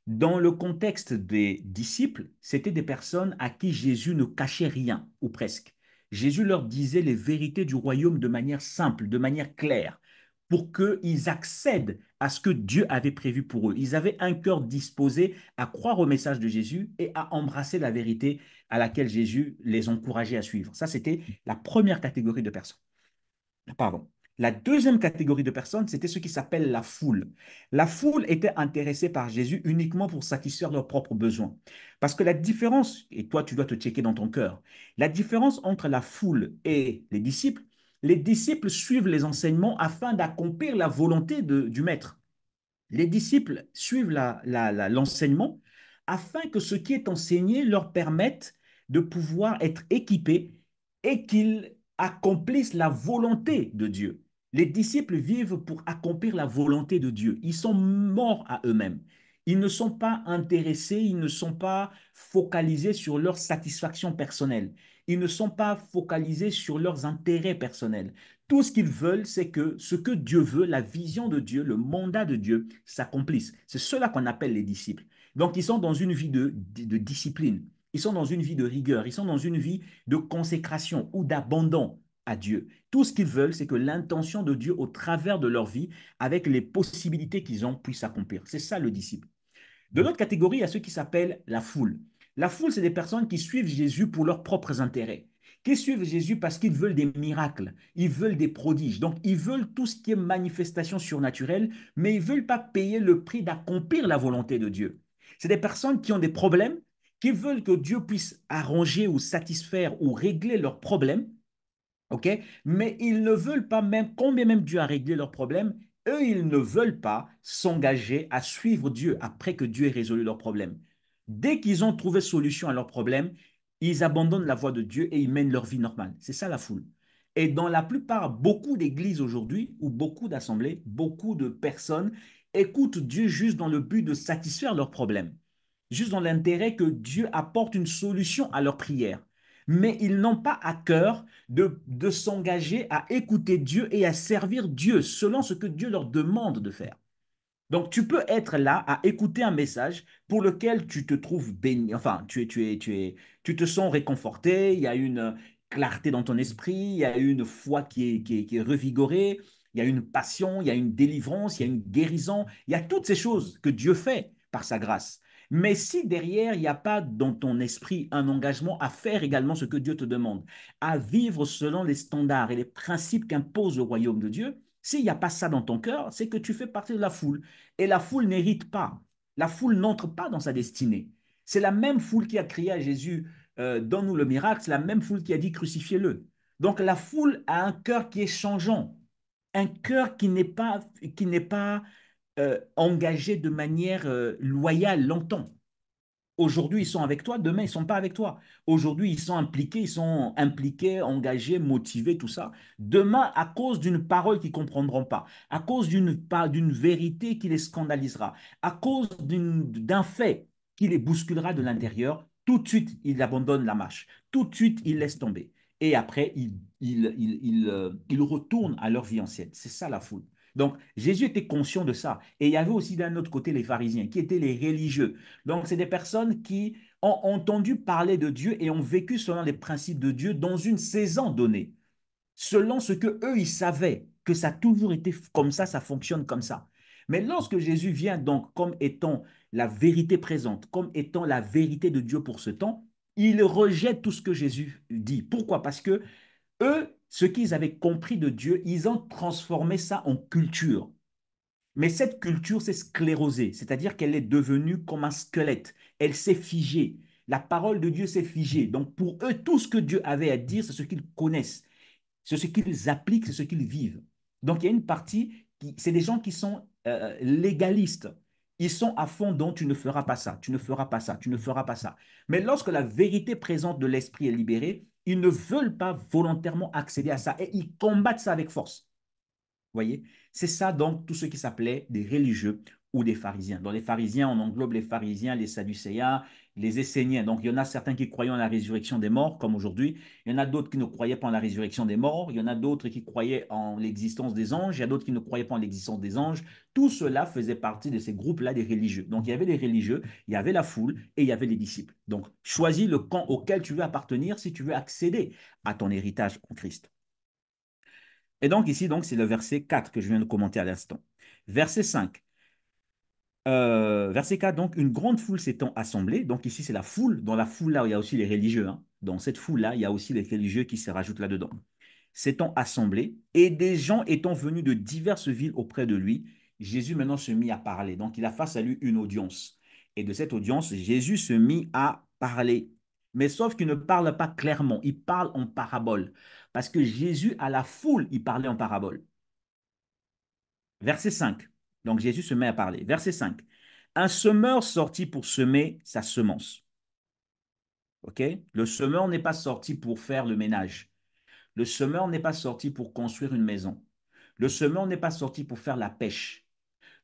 Dans le contexte des disciples, c'était des personnes à qui Jésus ne cachait rien, ou presque. Jésus leur disait les vérités du royaume de manière simple, de manière claire, pour qu'ils accèdent à ce que Dieu avait prévu pour eux. Ils avaient un cœur disposé à croire au message de Jésus et à embrasser la vérité à laquelle Jésus les encourageait à suivre. Ça, c'était la première catégorie de personnes. Pardon. La deuxième catégorie de personnes, c'était ce qui s'appelle la foule. La foule était intéressée par Jésus uniquement pour satisfaire leurs propres besoins. Parce que la différence, et toi tu dois te checker dans ton cœur, la différence entre la foule et les disciples suivent les enseignements afin d'accomplir la volonté du maître. Les disciples suivent l'enseignement afin que ce qui est enseigné leur permette de pouvoir être équipés et qu'ils accomplissent la volonté de Dieu. Les disciples vivent pour accomplir la volonté de Dieu. Ils sont morts à eux-mêmes. Ils ne sont pas intéressés, ils ne sont pas focalisés sur leur satisfaction personnelle. Ils ne sont pas focalisés sur leurs intérêts personnels. Tout ce qu'ils veulent, c'est que ce que Dieu veut, la vision de Dieu, le mandat de Dieu s'accomplisse. C'est cela qu'on appelle les disciples. Donc, ils sont dans une vie de discipline. Ils sont dans une vie de rigueur. Ils sont dans une vie de consécration ou d'abandon à Dieu. Tout ce qu'ils veulent, c'est que l'intention de Dieu au travers de leur vie, avec les possibilités qu'ils ont, puisse s'accomplir. C'est ça le disciple. De l'autre catégorie, il y a ceux qui s'appellent la foule. La foule, c'est des personnes qui suivent Jésus pour leurs propres intérêts, qui suivent Jésus parce qu'ils veulent des miracles, ils veulent des prodiges. Donc, ils veulent tout ce qui est manifestation surnaturelle, mais ils ne veulent pas payer le prix d'accomplir la volonté de Dieu. C'est des personnes qui ont des problèmes, qui veulent que Dieu puisse arranger ou satisfaire ou régler leurs problèmes, OK? Mais ils ne veulent pas, même, combien même Dieu a réglé leurs problèmes, eux, ils ne veulent pas s'engager à suivre Dieu après que Dieu ait résolu leurs problèmes. Dès qu'ils ont trouvé solution à leurs problèmes, ils abandonnent la voie de Dieu et ils mènent leur vie normale. C'est ça la foule. Et dans la plupart, beaucoup d'églises aujourd'hui, ou beaucoup d'assemblées, beaucoup de personnes écoutent Dieu juste dans le but de satisfaire leurs problèmes, juste dans l'intérêt que Dieu apporte une solution à leurs prières. Mais ils n'ont pas à cœur de s'engager à écouter Dieu et à servir Dieu selon ce que Dieu leur demande de faire. Donc, tu peux être là à écouter un message pour lequel tu te trouves béni, enfin, tu te sens réconforté, il y a une clarté dans ton esprit, il y a une foi qui est revigorée, il y a une passion, il y a une délivrance, il y a une guérison, il y a toutes ces choses que Dieu fait par sa grâce. Mais si derrière, il n'y a pas dans ton esprit un engagement à faire également ce que Dieu te demande, à vivre selon les standards et les principes qu'impose le royaume de Dieu, s'il n'y a pas ça dans ton cœur, c'est que tu fais partie de la foule. Et la foule n'hérite pas. La foule n'entre pas dans sa destinée. C'est la même foule qui a crié à Jésus, donne-nous le miracle, c'est la même foule qui a dit, crucifiez-le. Donc la foule a un cœur qui est changeant, un cœur qui n'est pas engagé de manière loyale longtemps. Aujourd'hui, ils sont avec toi, demain, ils ne sont pas avec toi. Aujourd'hui, ils sont impliqués, engagés, motivés, tout ça. Demain, à cause d'une parole qu'ils ne comprendront pas, à cause d'une vérité qui les scandalisera, à cause d'un fait qui les bousculera de l'intérieur, tout de suite, ils abandonnent la marche. Tout de suite, ils laissent tomber. Et après, ils retournent à leur vie ancienne. C'est ça la foule. Donc, Jésus était conscient de ça. Et il y avait aussi d'un autre côté les pharisiens, qui étaient les religieux. Donc, c'est des personnes qui ont entendu parler de Dieu et ont vécu selon les principes de Dieu dans une saison donnée, selon ce que eux ils savaient, que ça a toujours été comme ça fonctionne comme ça. Mais lorsque Jésus vient donc comme étant la vérité présente, comme étant la vérité de Dieu pour ce temps, ils rejettent tout ce que Jésus dit. Pourquoi? Parce que eux, ce qu'ils avaient compris de Dieu, ils ont transformé ça en culture. Mais cette culture s'est sclérosée, c'est-à-dire qu'elle est devenue comme un squelette. Elle s'est figée. La parole de Dieu s'est figée. Donc pour eux, tout ce que Dieu avait à dire, c'est ce qu'ils connaissent, c'est ce qu'ils appliquent, c'est ce qu'ils vivent. Donc il y a une partie, c'est des gens qui sont légalistes. Ils sont à fond, donc tu ne feras pas ça, tu ne feras pas ça, tu ne feras pas ça. Mais lorsque la vérité présente de l'esprit est libérée, ils ne veulent pas volontairement accéder à ça et ils combattent ça avec force. Voyez, c'est ça donc tout ce qui s'appelait des religieux ou des pharisiens. Dans les pharisiens, on englobe les pharisiens, les sadducéens, les esséniens. Donc il y en a certains qui croyaient en la résurrection des morts, comme aujourd'hui. Il y en a d'autres qui ne croyaient pas en la résurrection des morts. Il y en a d'autres qui croyaient en l'existence des anges. Il y a d'autres qui ne croyaient pas en l'existence des anges. Tout cela faisait partie de ces groupes-là des religieux. Donc il y avait les religieux, il y avait la foule et il y avait les disciples. Donc choisis le camp auquel tu veux appartenir si tu veux accéder à ton héritage en Christ. Et donc ici, donc, c'est le verset 4 que je viens de commenter à l'instant. Verset 5. Verset 4, donc, une grande foule s'étant assemblée. Donc ici, c'est la foule. Dans la foule, là, il y a aussi les religieux, hein. Dans cette foule-là, il y a aussi les religieux qui se rajoutent là-dedans. S'étant assemblés, et des gens étant venus de diverses villes auprès de lui, Jésus maintenant se mit à parler. Donc il a face à lui une audience. Et de cette audience, Jésus se mit à parler. Mais sauf qu'il ne parle pas clairement, il parle en parabole. Parce que Jésus, à la foule, il parlait en parabole. Verset 5. Donc Jésus se met à parler. Verset 5. Un semeur sortit pour semer sa semence. OK? Le semeur n'est pas sorti pour faire le ménage. Le semeur n'est pas sorti pour construire une maison. Le semeur n'est pas sorti pour faire la pêche.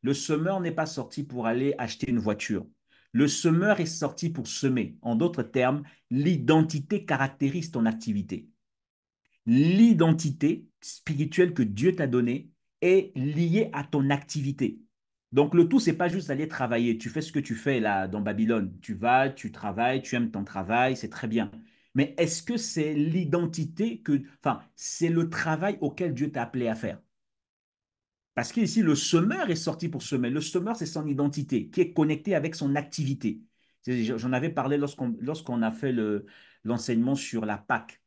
Le semeur n'est pas sorti pour aller acheter une voiture. Le semeur est sorti pour semer. En d'autres termes, l'identité caractérise ton activité. L'identité spirituelle que Dieu t'a donnée est liée à ton activité. Donc le tout, c'est pas juste aller travailler. Tu fais ce que tu fais là dans Babylone. Tu vas, tu travailles, tu aimes ton travail, c'est très bien. Mais est-ce que c'est l'identité enfin, c'est le travail auquel Dieu t'a appelé à faire? Parce qu'ici, le semeur est sorti pour semer. Le semeur, c'est son identité qui est connectée avec son activité. J'en avais parlé lorsqu'on a fait l'enseignement sur la Pâque.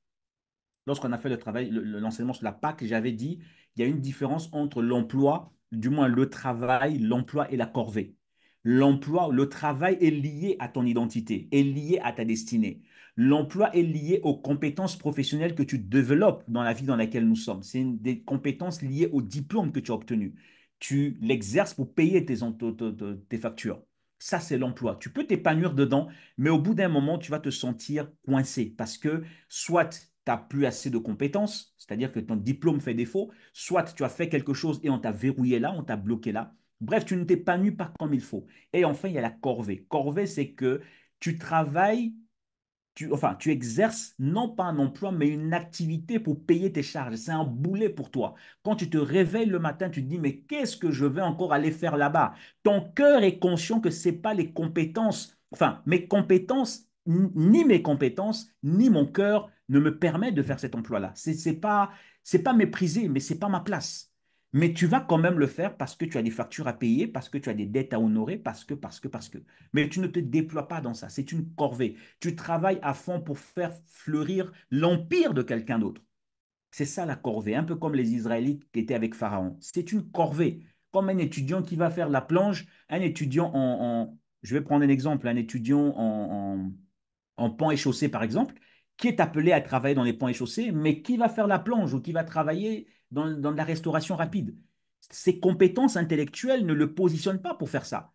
Lorsqu'on a fait le travail, l'enseignement sur la Pâque, j'avais dit il y a une différence entre l'emploi, du moins le travail, l'emploi et la corvée. L'emploi, le travail est lié à ton identité, est lié à ta destinée. L'emploi est lié aux compétences professionnelles que tu développes dans la vie dans laquelle nous sommes. C'est des compétences liées au diplôme que tu as obtenu. Tu l'exerces pour payer tes factures. Ça, c'est l'emploi. Tu peux t'épanouir dedans, mais au bout d'un moment, tu vas te sentir coincé parce que soit tu n'as plus assez de compétences, c'est-à-dire que ton diplôme fait défaut, soit tu as fait quelque chose et on t'a verrouillé là, on t'a bloqué là. Bref, tu ne t'épanouis pas comme il faut. Et enfin, il y a la corvée. Corvée, c'est que tu travailles enfin, tu exerces non pas un emploi, mais une activité pour payer tes charges. C'est un boulet pour toi. Quand tu te réveilles le matin, tu te dis, mais qu'est-ce que je vais encore aller faire là-bas? Ton cœur est conscient que ce n'est pas les compétences, enfin, mes compétences, ni mes compétences, ni mon cœur ne me permettent de faire cet emploi-là. C'est pas méprisé, mais c'est pas ma place. Mais tu vas quand même le faire parce que tu as des factures à payer, parce que tu as des dettes à honorer, parce que. Mais tu ne te déploies pas dans ça. C'est une corvée. Tu travailles à fond pour faire fleurir l'empire de quelqu'un d'autre. C'est ça la corvée, un peu comme les Israélites qui étaient avec Pharaon. C'est une corvée, comme un étudiant qui va faire la plonge, un étudiant je vais prendre un exemple, un étudiant en pont et chaussée, par exemple, qui est appelé à travailler dans les ponts et chaussées, mais qui va faire la plonge ou qui va travailler dans la restauration rapide. Ses compétences intellectuelles ne le positionnent pas pour faire ça.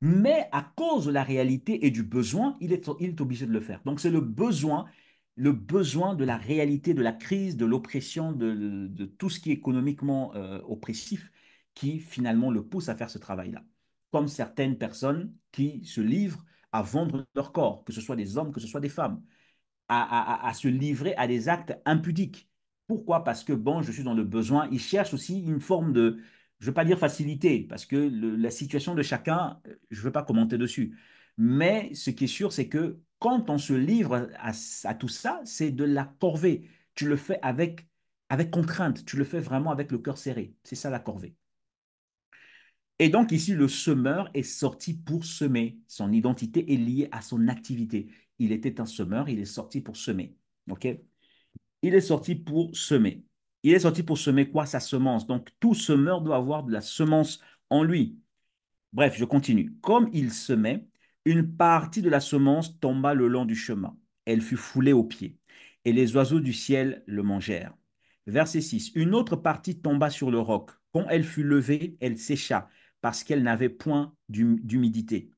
Mais à cause de la réalité et du besoin, il est obligé de le faire. Donc c'est le besoin de la réalité, de la crise, de l'oppression, de tout ce qui est économiquement oppressif, qui finalement le pousse à faire ce travail-là. Comme certaines personnes qui se livrent à vendre leur corps, que ce soit des hommes, que ce soit des femmes à se livrer à des actes impudiques. Pourquoi? Parce que, bon, je suis dans le besoin. Ils cherchent aussi une forme de, je ne veux pas dire facilité, parce que la situation de chacun, je ne veux pas commenter dessus. Mais ce qui est sûr, c'est que quand on se livre à tout ça, c'est de la corvée. Tu le fais avec contrainte, tu le fais vraiment avec le cœur serré. C'est ça la corvée. Et donc ici, le semeur est sorti pour semer. Son identité est liée à son activité. Il était un semeur, il est sorti pour semer. OK? Il est sorti pour semer. Il est sorti pour semer quoi? Sa semence. Donc tout semeur doit avoir de la semence en lui. Bref, je continue. Comme il semait, une partie de la semence tomba le long du chemin. Elle fut foulée aux pieds, et les oiseaux du ciel le mangèrent. Verset 6. Une autre partie tomba sur le roc. Quand elle fut levée, elle sécha, parce qu'elle n'avait point d'humidité.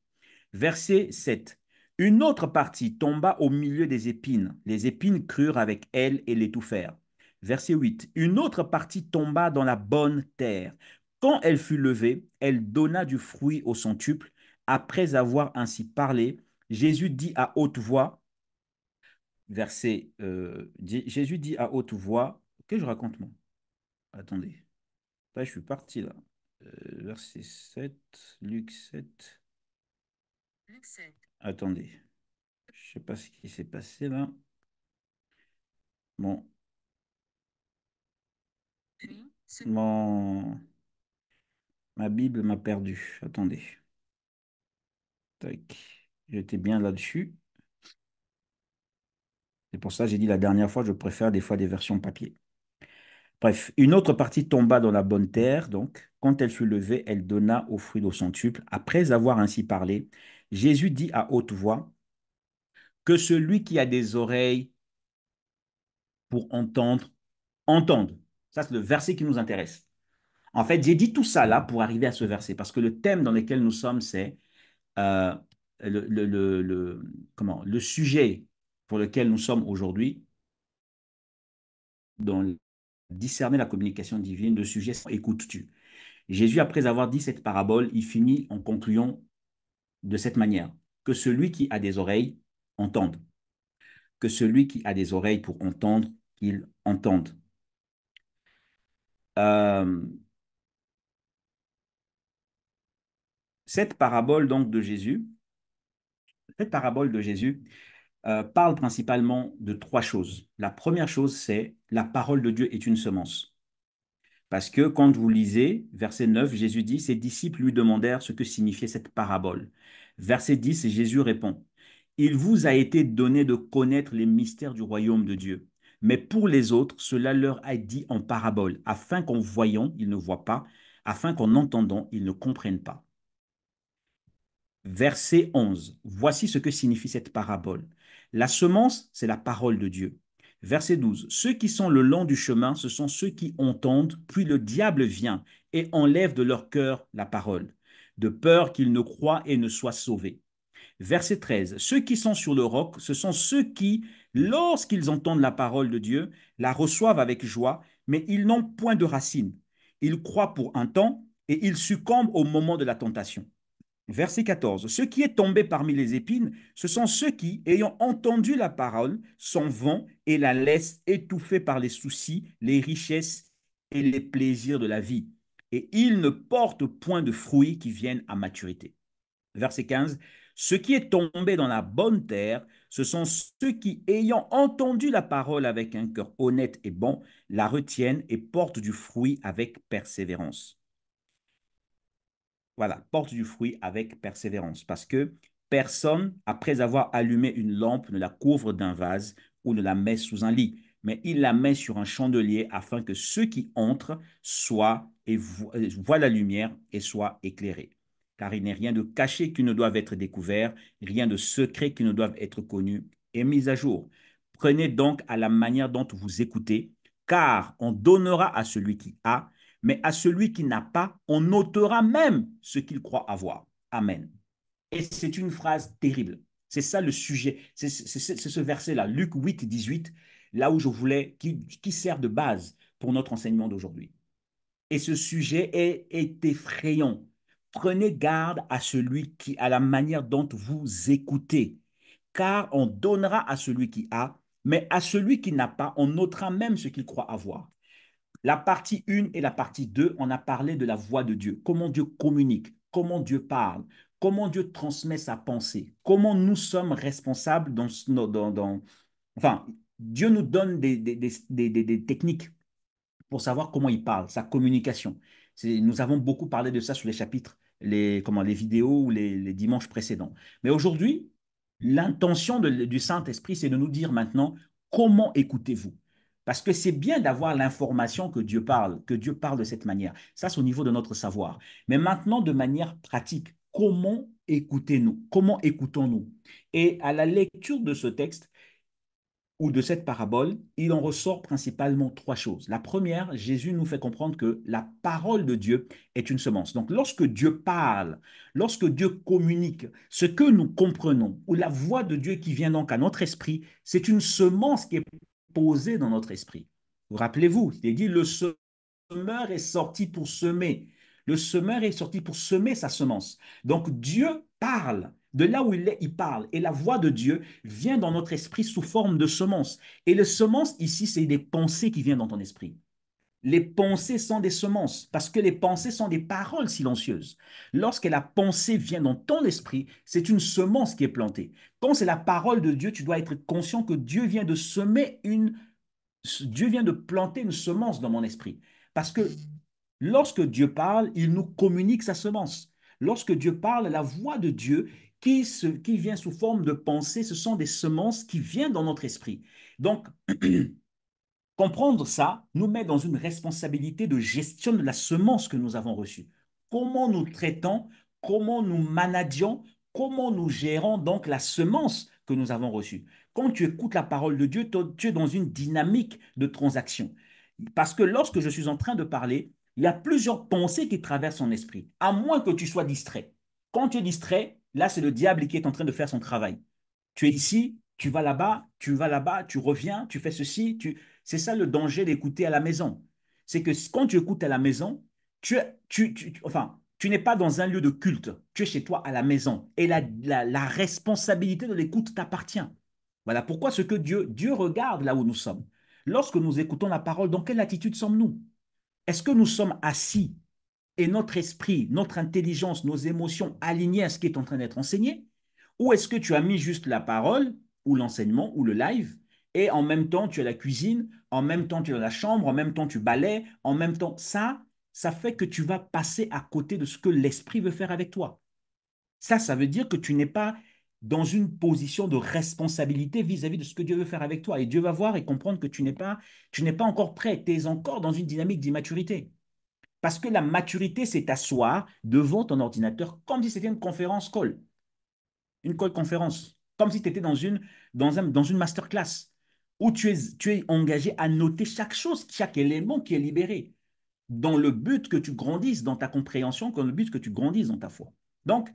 Verset 7. Une autre partie tomba au milieu des épines. Les épines crurent avec elle et l'étouffèrent. Verset 8. Une autre partie tomba dans la bonne terre. Quand elle fut levée, elle donna du fruit au centuple. Après avoir ainsi parlé, Jésus dit à haute voix, Jésus dit à haute voix, que je raconte moi? Attendez, là je suis parti là. Verset 7, Luc 7. Attendez. Je sais pas ce qui s'est passé là. Bon, mon... ma Bible m'a perdu. Attendez. Tac. J'étais bien là-dessus. C'est pour ça que j'ai dit la dernière fois, je préfère des fois des versions papier. Bref, une autre partie tomba dans la bonne terre. Donc, quand elle fut levée, elle donna au fruit de son centuple. Après avoir ainsi parlé, Jésus dit à haute voix que celui qui a des oreilles pour entendre, entende. Ça, c'est le verset qui nous intéresse. En fait, j'ai dit tout ça là pour arriver à ce verset, parce que le thème dans lequel nous sommes, c'est euh, le sujet. pour lequel nous sommes aujourd'hui, dans discerner la communication divine, le sujet, écoutes-tu? Jésus, après avoir dit cette parabole, il finit en concluant de cette manière, que celui qui a des oreilles entende, que celui qui a des oreilles pour entendre, qu'il entende. Euh, cette parabole donc de Jésus, cette parabole de Jésus parle principalement de trois choses. La première chose, c'est la parole de Dieu est une semence. Parce que quand vous lisez, verset 9, Jésus dit, ses disciples lui demandèrent ce que signifiait cette parabole. Verset 10, Jésus répond, il vous a été donné de connaître les mystères du royaume de Dieu. Mais pour les autres, cela leur a dit en parabole, afin qu'en voyant, ils ne voient pas, afin qu'en entendant, ils ne comprennent pas. Verset 11. Voici ce que signifie cette parabole. La semence, c'est la parole de Dieu. Verset 12. Ceux qui sont le long du chemin, ce sont ceux qui entendent, puis le diable vient et enlève de leur cœur la parole, de peur qu'ils ne croient et ne soient sauvés. Verset 13. Ceux qui sont sur le roc, ce sont ceux qui, lorsqu'ils entendent la parole de Dieu, la reçoivent avec joie, mais ils n'ont point de racine. Ils croient pour un temps et ils succombent au moment de la tentation. Verset 14. Ce qui est tombé parmi les épines, ce sont ceux qui, ayant entendu la parole, s'en vont et la laissent étouffée par les soucis, les richesses et les plaisirs de la vie. Et ils ne portent point de fruits qui viennent à maturité. Verset 15. Ce qui est tombé dans la bonne terre, ce sont ceux qui, ayant entendu la parole avec un cœur honnête et bon, la retiennent et portent du fruit avec persévérance. Voilà, porte du fruit avec persévérance. Parce que personne, après avoir allumé une lampe, ne la couvre d'un vase ou ne la met sous un lit, mais il la met sur un chandelier afin que ceux qui entrent soient et voient la lumière et soient éclairés. Car il n'est rien de caché qui ne doive être découvert, rien de secret qui ne doive être connu et mis à jour. Prenez donc à la manière dont vous écoutez, car on donnera à celui qui a, mais à celui qui n'a pas, on ôtera même ce qu'il croit avoir. Amen. Et c'est une phrase terrible. C'est ça le sujet. C'est ce verset-là, Luc 8, 18, là où je voulais, qui sert de base pour notre enseignement d'aujourd'hui. Et ce sujet est effrayant. Prenez garde à celui qui, à la manière dont vous écoutez, car on donnera à celui qui a, mais à celui qui n'a pas, on ôtera même ce qu'il croit avoir. La partie 1 et la partie 2, on a parlé de la voix de Dieu, comment Dieu communique, comment Dieu parle, comment Dieu transmet sa pensée, comment nous sommes responsables enfin, Dieu nous donne des techniques pour savoir comment il parle, sa communication. Nous avons beaucoup parlé de ça sur les chapitres, les vidéos ou les dimanches précédents. Mais aujourd'hui, l'intention du Saint-Esprit, c'est de nous dire maintenant comment écoutez-vous. Parce que c'est bien d'avoir l'information que Dieu parle de cette manière. Ça, c'est au niveau de notre savoir. Mais maintenant, de manière pratique, comment écoutez-nous? Comment écoutons-nous? Et à la lecture de ce texte, ou de cette parabole, il en ressort principalement trois choses. La première, Jésus nous fait comprendre que la parole de Dieu est une semence. Donc, lorsque Dieu parle, lorsque Dieu communique, ce que nous comprenons, ou la voix de Dieu qui vient donc à notre esprit, c'est une semence qui est posée dans notre esprit. Vous rappelez-vous, il est dit, le semeur est sorti pour semer. Le semeur est sorti pour semer sa semence. Donc Dieu parle. De là où il est, il parle. Et la voix de Dieu vient dans notre esprit sous forme de semence. Et les semences, ici, c'est des pensées qui viennent dans ton esprit. Les pensées sont des semences, parce que les pensées sont des paroles silencieuses. Lorsque la pensée vient dans ton esprit, c'est une semence qui est plantée. Quand c'est la parole de Dieu, tu dois être conscient que Dieu vient de planter une semence dans mon esprit. Parce que lorsque Dieu parle, il nous communique sa semence. Lorsque Dieu parle, la voix de Dieu qui vient sous forme de pensée, ce sont des semences qui viennent dans notre esprit. Donc, comprendre ça nous met dans une responsabilité de gestion de la semence que nous avons reçue. Comment nous traitons, comment nous manageons, comment nous gérons donc la semence que nous avons reçue. Quand tu écoutes la parole de Dieu, tu es dans une dynamique de transaction. Parce que lorsque je suis en train de parler, il y a plusieurs pensées qui traversent son esprit, à moins que tu sois distrait. Quand tu es distrait, là, c'est le diable qui est en train de faire son travail. Tu es ici, tu vas là-bas, tu reviens, tu fais ceci. C'est ça le danger d'écouter à la maison. C'est que quand tu écoutes à la maison, enfin, tu n'es pas dans un lieu de culte, tu es chez toi à la maison. Et la responsabilité de l'écoute t'appartient. Voilà pourquoi ce que Dieu regarde là où nous sommes. Lorsque nous écoutons la parole, dans quelle attitude sommes-nous? Est-ce que nous sommes assis et notre esprit, notre intelligence, nos émotions alignées à ce qui est en train d'être enseigné? Ou est-ce que tu as mis juste la parole ou l'enseignement ou le live et en même temps tu as la cuisine, en même temps tu es dans la chambre, en même temps tu balais, en même temps ça fait que tu vas passer à côté de ce que l'esprit veut faire avec toi. Ça veut dire que tu n'es pas dans une position de responsabilité vis-à-vis de ce que Dieu veut faire avec toi. Et Dieu va voir et comprendre que tu n'es pas encore prêt, tu es encore dans une dynamique d'immaturité. Parce que la maturité, c'est t'asseoir devant ton ordinateur comme si c'était une call conférence, comme si tu étais dans une masterclass où tu es engagé à noter chaque chose, chaque élément qui est libéré, dans le but que tu grandisses dans ta compréhension, dans le but que tu grandisses dans ta foi. Donc,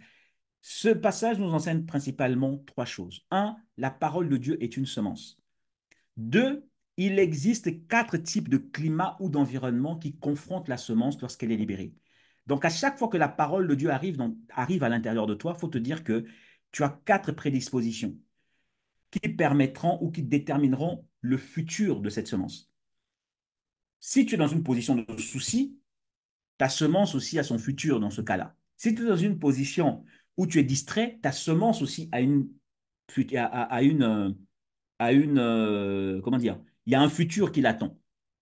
ce passage nous enseigne principalement trois choses. Un, la parole de Dieu est une semence. Deux, il existe quatre types de climats ou d'environnements qui confrontent la semence lorsqu'elle est libérée. Donc, à chaque fois que la parole de Dieu arrive à l'intérieur de toi, il faut te dire que tu as quatre prédispositions qui permettront ou qui détermineront le futur de cette semence. Si tu es dans une position de souci, ta semence aussi a son futur dans ce cas-là. Si tu es dans une position où tu es distrait, ta semence aussi a une comment dire, il y a un futur qui l'attend,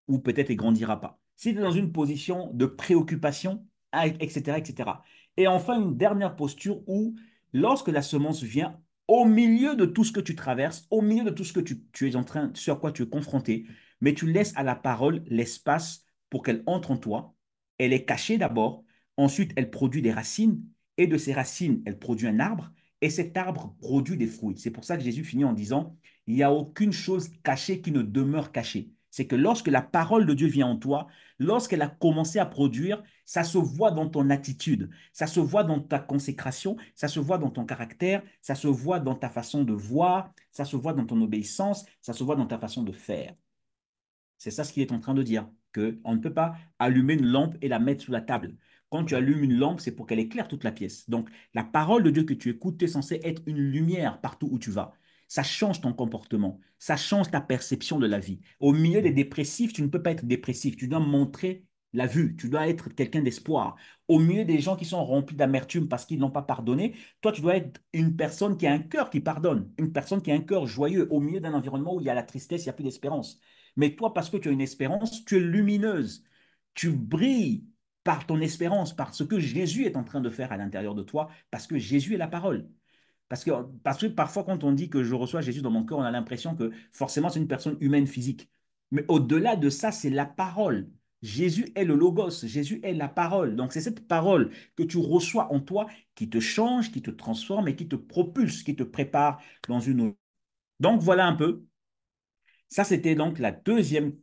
ou peut-être il ne grandira pas. Si tu es dans une position de préoccupation, etc., etc. Et enfin, une dernière posture où, lorsque la semence vient, au milieu de tout ce que tu traverses, au milieu de tout ce que tu es en train, sur quoi tu es confronté, mais tu laisses à la parole l'espace pour qu'elle entre en toi. Elle est cachée d'abord, ensuite elle produit des racines, et de ces racines, elle produit un arbre, et cet arbre produit des fruits. C'est pour ça que Jésus finit en disant, il n'y a aucune chose cachée qui ne demeure cachée. C'est que lorsque la parole de Dieu vient en toi, lorsqu'elle a commencé à produire, ça se voit dans ton attitude, ça se voit dans ta consécration, ça se voit dans ton caractère, ça se voit dans ta façon de voir, ça se voit dans ton obéissance, ça se voit dans ta façon de faire. C'est ça ce qu'il est en train de dire, qu'on ne peut pas allumer une lampe et la mettre sous la table. Quand tu allumes une lampe, c'est pour qu'elle éclaire toute la pièce. Donc, la parole de Dieu que tu écoutes, tu es censé être une lumière partout où tu vas. Ça change ton comportement, ça change ta perception de la vie. Au milieu des dépressifs, tu ne peux pas être dépressif, tu dois montrer la vue, tu dois être quelqu'un d'espoir. Au milieu des gens qui sont remplis d'amertume parce qu'ils n'ont pas pardonné, toi, tu dois être une personne qui a un cœur qui pardonne, une personne qui a un cœur joyeux au milieu d'un environnement où il y a la tristesse, il n'y a plus d'espérance. Mais toi, parce que tu as une espérance, tu es lumineuse. Tu brilles par ton espérance, par ce que Jésus est en train de faire à l'intérieur de toi, parce que Jésus est la parole. Parce que parfois, quand on dit que je reçois Jésus dans mon cœur, on a l'impression que forcément, c'est une personne humaine physique. Mais au-delà de ça, c'est la parole. Jésus est le logos, Jésus est la parole. Donc, c'est cette parole que tu reçois en toi qui te change, qui te transforme et qui te propulse, qui te prépare dans une autre. Donc, voilà un peu. Ça, c'était donc la deuxième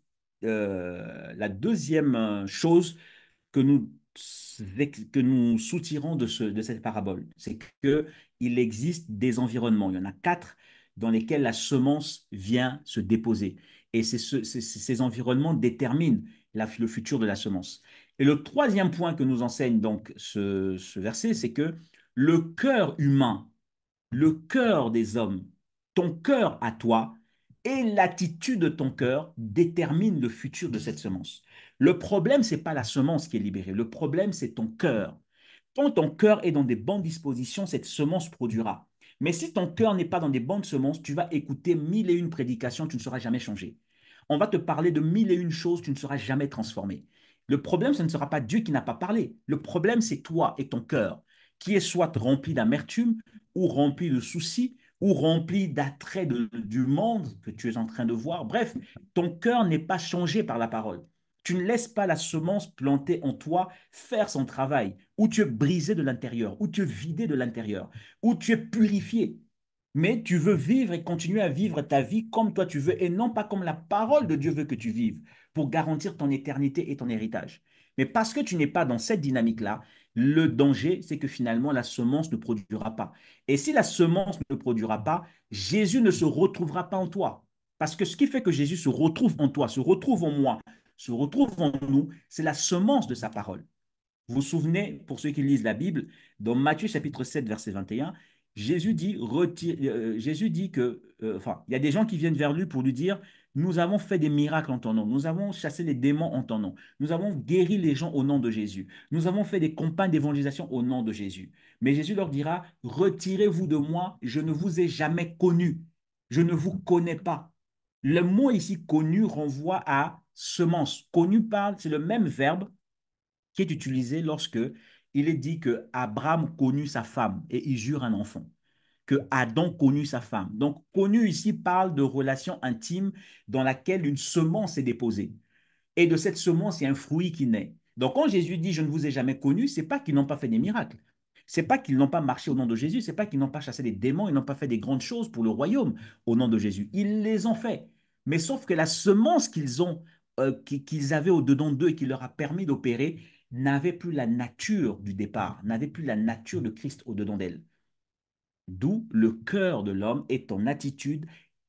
chose que que nous soutirons de cette parabole. C'est qu'il existe des environnements. Il y en a quatre dans lesquels la semence vient se déposer. Et ces environnements déterminent le futur de la semence. Et le troisième point que nous enseigne donc ce verset, c'est que le cœur humain, le cœur des hommes, ton cœur à toi et l'attitude de ton cœur déterminent le futur de cette semence. Le problème, ce n'est pas la semence qui est libérée. Le problème, c'est ton cœur. Quand ton cœur est dans des bonnes dispositions, cette semence produira. Mais si ton cœur n'est pas dans des bonnes semences, tu vas écouter mille et une prédications, tu ne seras jamais changé. On va te parler de mille et une choses, tu ne seras jamais transformé. Le problème, ce ne sera pas Dieu qui n'a pas parlé. Le problème, c'est toi et ton cœur, qui est soit rempli d'amertume, ou rempli de soucis, ou rempli d'attraits du monde que tu es en train de voir. Bref, ton cœur n'est pas changé par la parole. Tu ne laisses pas la semence plantée en toi faire son travail, où tu es brisé de l'intérieur, où tu es vidé de l'intérieur, où tu es purifié. Mais tu veux vivre et continuer à vivre ta vie comme toi tu veux et non pas comme la parole de Dieu veut que tu vives pour garantir ton éternité et ton héritage. Mais parce que tu n'es pas dans cette dynamique-là, le danger, c'est que finalement, la semence ne produira pas. Et si la semence ne produira pas, Jésus ne se retrouvera pas en toi. Parce que ce qui fait que Jésus se retrouve en toi, se retrouve en moi, se retrouve en nous, c'est la semence de sa parole. Vous vous souvenez, pour ceux qui lisent la Bible, dans Matthieu chapitre 7, verset 21, Jésus dit que, enfin, il y a des gens qui viennent vers lui pour lui dire, nous avons fait des miracles en ton nom, nous avons chassé les démons en ton nom, nous avons guéri les gens au nom de Jésus, nous avons fait des campagnes d'évangélisation au nom de Jésus. Mais Jésus leur dira, retirez-vous de moi, je ne vous ai jamais connu, je ne vous connais pas. Le mot ici connu renvoie à semence. Connu parle, c'est le même verbe qui est utilisé lorsque il est dit que Abraham connut sa femme et il jure un enfant, que Adam connut sa femme. Donc, connu ici parle de relation intime dans laquelle une semence est déposée. Et de cette semence, il y a un fruit qui naît. Donc, quand Jésus dit je ne vous ai jamais connu, c'est pas qu'ils n'ont pas fait des miracles. C'est pas qu'ils n'ont pas marché au nom de Jésus, c'est pas qu'ils n'ont pas chassé des démons, ils n'ont pas fait des grandes choses pour le royaume au nom de Jésus. Ils les ont fait. Mais sauf que la semence qu'ils avaient au-dedans d'eux et qui leur a permis d'opérer n'avait plus la nature du départ, n'avait plus la nature de Christ au-dedans d'elle. D'où le cœur de l'homme et ton attitude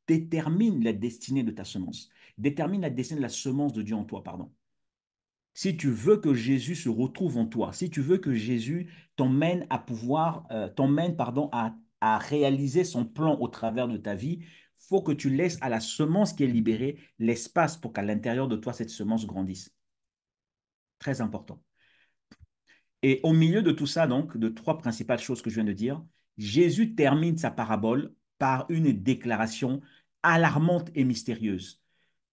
détermine la destinée de ta semence, détermine la destinée de la semence de Dieu en toi, pardon. Si tu veux que Jésus se retrouve en toi, si tu veux que Jésus t'emmène, pardon, à réaliser son plan au travers de ta vie, faut que tu laisses à la semence qui est libérée l'espace pour qu'à l'intérieur de toi, cette semence grandisse. Très important. Et au milieu de tout ça, donc, de trois principales choses que je viens de dire, Jésus termine sa parabole par une déclaration alarmante et mystérieuse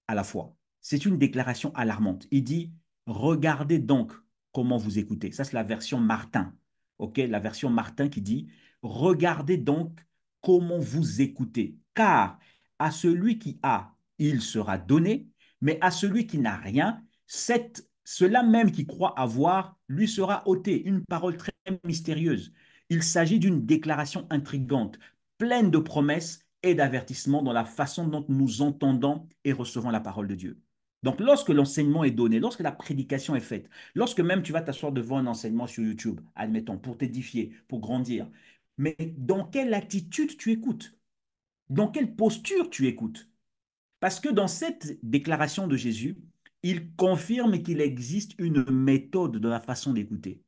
à la fois. C'est une déclaration alarmante. Il dit, regardez donc comment vous écoutez. Ça, c'est la version Martin. OK? La version Martin qui dit, regardez donc comment vous écoutez. Car à celui qui a, il sera donné, mais à celui qui n'a rien, cela même qui croit avoir, lui sera ôté. Une parole très mystérieuse. Il s'agit d'une déclaration intrigante, pleine de promesses et d'avertissements dans la façon dont nous entendons et recevons la parole de Dieu. Donc, lorsque l'enseignement est donné, lorsque la prédication est faite, lorsque même tu vas t'asseoir devant un enseignement sur YouTube, admettons, pour t'édifier, pour grandir, mais dans quelle attitude tu écoutes? Dans quelle posture tu écoutes? Parce que dans cette déclaration de Jésus, il confirme qu'il existe une méthode dans la façon d'écouter.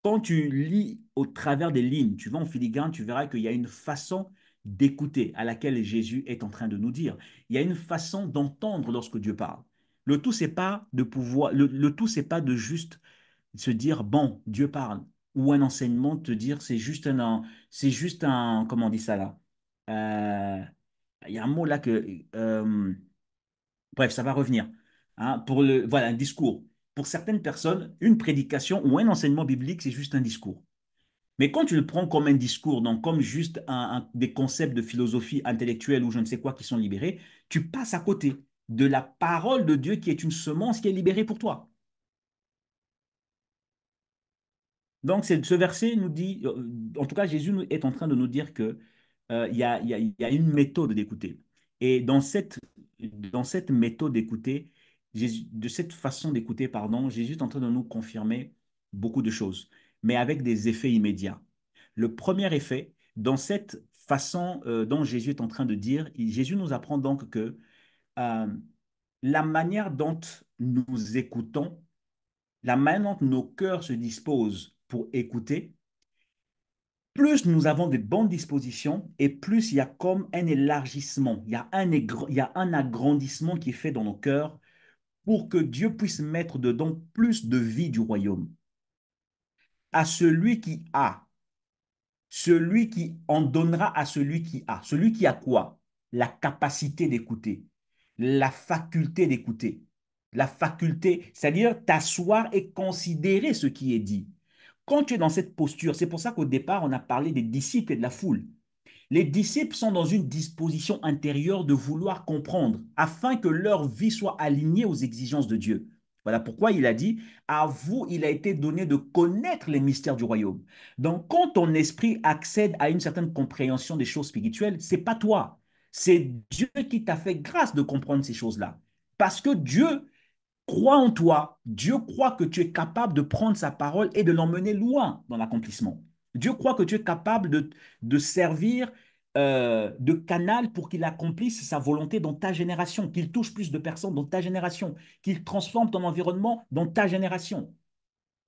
Quand tu lis au travers des lignes, tu vas en filigrane, tu verras qu'il y a une façon d'écouter à laquelle Jésus est en train de nous dire. Il y a une façon d'entendre lorsque Dieu parle. Le tout, c'est pas de pouvoir, le tout, c'est pas de juste se dire, bon, Dieu parle, ou un enseignement, te dire, comment on dit ça là? Euh, il y a un mot là bref, ça va revenir. Hein, voilà, un discours. Pour certaines personnes, une prédication ou un enseignement biblique, c'est juste un discours. Mais quand tu le prends comme un discours, donc comme juste des concepts de philosophie intellectuelle ou je ne sais quoi qui sont libérés, tu passes à côté de la parole de Dieu qui est une semence qui est libérée pour toi. Donc, ce verset nous dit, en tout cas, Jésus est en train de nous dire que il y a une méthode d'écouter. Et dans cette méthode d'écouter, de cette façon d'écouter, pardon, Jésus est en train de nous confirmer beaucoup de choses, mais avec des effets immédiats. Le premier effet, dans cette façon dont Jésus est en train de dire, Jésus nous apprend donc que euh, la manière dont nous écoutons, la manière dont nos cœurs se disposent pour écouter, plus nous avons de bonnes dispositions et plus il y a comme un élargissement, il y a un agrandissement qui est fait dans nos cœurs pour que Dieu puisse mettre dedans plus de vie du royaume. À celui qui a, celui qui en donnera à celui qui a. Celui qui a quoi? La capacité d'écouter, la faculté d'écouter, la faculté, c'est-à-dire t'asseoir et considérer ce qui est dit. Quand tu es dans cette posture, c'est pour ça qu'au départ, on a parlé des disciples et de la foule. Les disciples sont dans une disposition intérieure de vouloir comprendre afin que leur vie soit alignée aux exigences de Dieu. Voilà pourquoi il a dit, à vous, il a été donné de connaître les mystères du royaume. Donc, quand ton esprit accède à une certaine compréhension des choses spirituelles, c'est pas toi, c'est Dieu qui t'a fait grâce de comprendre ces choses-là. Parce que Dieu croit en toi. Dieu croit que tu es capable de prendre sa parole et de l'emmener loin dans l'accomplissement. Dieu croit que tu es capable de servir de canal pour qu'il accomplisse sa volonté dans ta génération, qu'il touche plus de personnes dans ta génération, qu'il transforme ton environnement dans ta génération.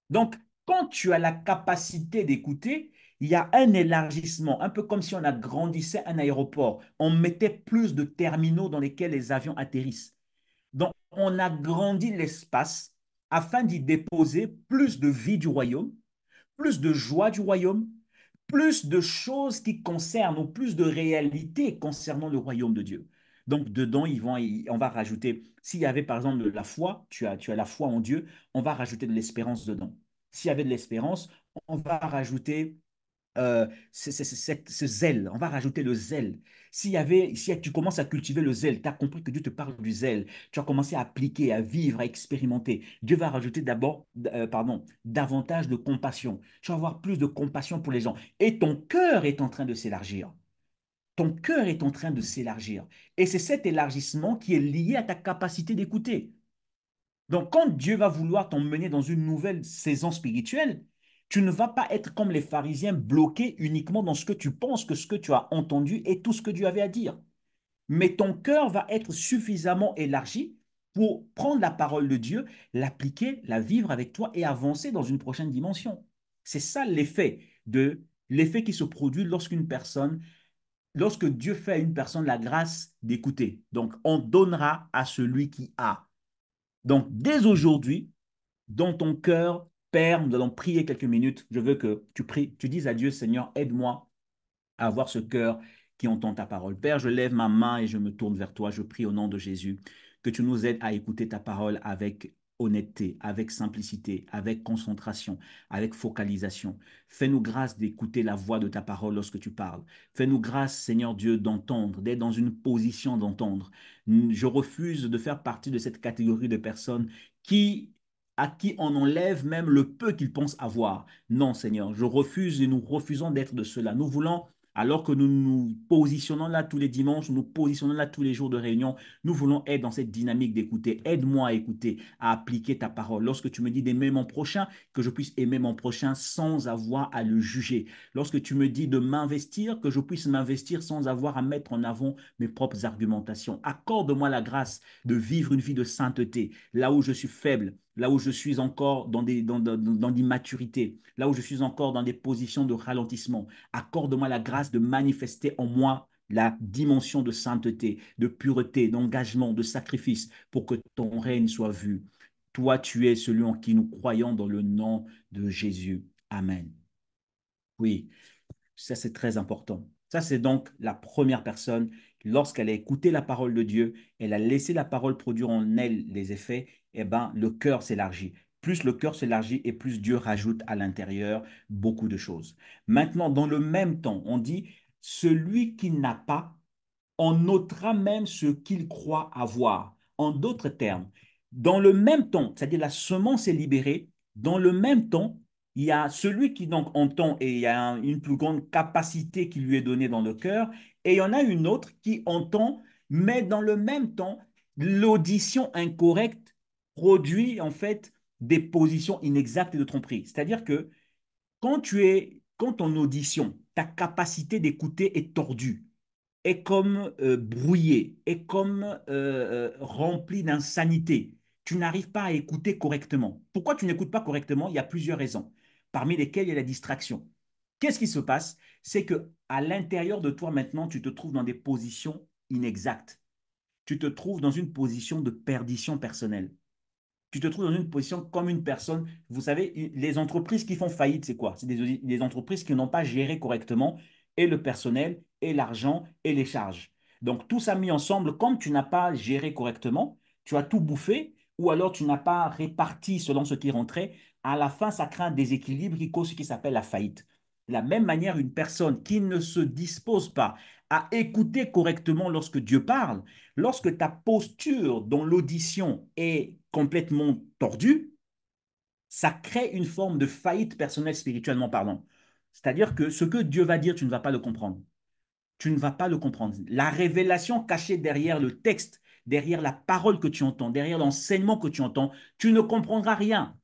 Donc, quand tu as la capacité d'écouter, il y a un élargissement, un peu comme si on agrandissait un aéroport. On mettait plus de terminaux dans lesquels les avions atterrissent. Donc, on agrandit l'espace afin d'y déposer plus de vie du royaume, plus de joie du royaume, plus de choses qui concernent ou plus de réalités concernant le royaume de Dieu. Donc, dedans, on va rajouter, s'il y avait par exemple de la foi, tu as la foi en Dieu, on va rajouter de l'espérance dedans. S'il y avait de l'espérance, on va rajouter ce zèle, on va rajouter le zèle. Si tu commences à cultiver le zèle, tu as compris que Dieu te parle du zèle, tu as commencé à appliquer, à vivre, à expérimenter. Dieu va rajouter davantage de compassion. Tu vas avoir plus de compassion pour les gens. Et ton cœur est en train de s'élargir. Ton cœur est en train de s'élargir. Et c'est cet élargissement qui est lié à ta capacité d'écouter. Donc, quand Dieu va vouloir t'emmener dans une nouvelle saison spirituelle, tu ne vas pas être comme les pharisiens bloqués uniquement dans ce que tu penses, que ce que tu as entendu et tout ce que Dieu avait à dire. Mais ton cœur va être suffisamment élargi pour prendre la parole de Dieu, l'appliquer, la vivre avec toi et avancer dans une prochaine dimension. C'est ça l'effet qui se produit lorsque Dieu fait à une personne la grâce d'écouter. Donc, on donnera à celui qui a. Donc, dès aujourd'hui, dans ton cœur, Père, nous allons prier quelques minutes. Je veux que tu pries, tu dises à Dieu, Seigneur, aide-moi à avoir ce cœur qui entend ta parole. Père, je lève ma main et je me tourne vers toi. Je prie au nom de Jésus que tu nous aides à écouter ta parole avec honnêteté, avec simplicité, avec concentration, avec focalisation. Fais-nous grâce d'écouter la voix de ta parole lorsque tu parles. Fais-nous grâce, Seigneur Dieu, d'entendre, d'être dans une position d'entendre. Je refuse de faire partie de cette catégorie de personnes qui à qui on enlève même le peu qu'ils pensent avoir. Non, Seigneur, je refuse et nous refusons d'être de cela. Nous voulons, alors que nous nous positionnons là tous les dimanches, nous nous positionnons là tous les jours de réunion, nous voulons être dans cette dynamique d'écouter. Aide-moi à écouter, à appliquer ta parole. Lorsque tu me dis d'aimer mon prochain, que je puisse aimer mon prochain sans avoir à le juger. Lorsque tu me dis de m'investir, que je puisse m'investir sans avoir à mettre en avant mes propres argumentations. Accorde-moi la grâce de vivre une vie de sainteté, là où je suis faible, là où je suis encore dans l'immaturité, là où je suis encore dans des positions de ralentissement. Accorde-moi la grâce de manifester en moi la dimension de sainteté, de pureté, d'engagement, de sacrifice pour que ton règne soit vu. Toi, tu es celui en qui nous croyons dans le nom de Jésus. Amen. Oui, ça, c'est très important. Ça, c'est donc la première personne. Lorsqu'elle a écouté la parole de Dieu, elle a laissé la parole produire en elle les effets, eh ben, le cœur s'élargit. Plus le cœur s'élargit et plus Dieu rajoute à l'intérieur beaucoup de choses. Maintenant, dans le même temps, on dit, celui qui n'a pas on notera même ce qu'il croit avoir. En d'autres termes, dans le même temps, c'est-à-dire la semence est libérée, dans le même temps, il y a celui qui donc entend et il y a une plus grande capacité qui lui est donnée dans le cœur, et il y en a une autre qui entend, mais dans le même temps, l'audition incorrecte produit en fait des positions inexactes et de tromperie. C'est-à-dire que quand ton audition, ta capacité d'écouter est tordue, est comme brouillé, est comme rempli d'insanité. Tu n'arrives pas à écouter correctement. Pourquoi tu n'écoutes pas correctement? Il y a plusieurs raisons, parmi lesquelles il y a la distraction. Qu'est-ce qui se passe? C'est que à l'intérieur de toi maintenant, tu te trouves dans des positions inexactes. Tu te trouves dans une position de perdition personnelle. Tu te trouves dans une position comme une personne. Vous savez, les entreprises qui font faillite, c'est quoi? C'est des entreprises qui n'ont pas géré correctement et le personnel, et l'argent, et les charges. Donc, tout ça mis ensemble, comme tu n'as pas géré correctement, tu as tout bouffé, ou alors tu n'as pas réparti selon ce qui rentrait. À la fin, ça crée un déséquilibre qui cause ce qui s'appelle la faillite. De la même manière, une personne qui ne se dispose pas à écouter correctement lorsque Dieu parle, lorsque ta posture dans l'audition est complètement tordue, ça crée une forme de faillite personnelle spirituellement parlant. C'est-à-dire que ce que Dieu va dire, tu ne vas pas le comprendre. Tu ne vas pas le comprendre. La révélation cachée derrière le texte derrière la parole que tu entends, derrière l'enseignement que tu entends, tu ne comprendras rien.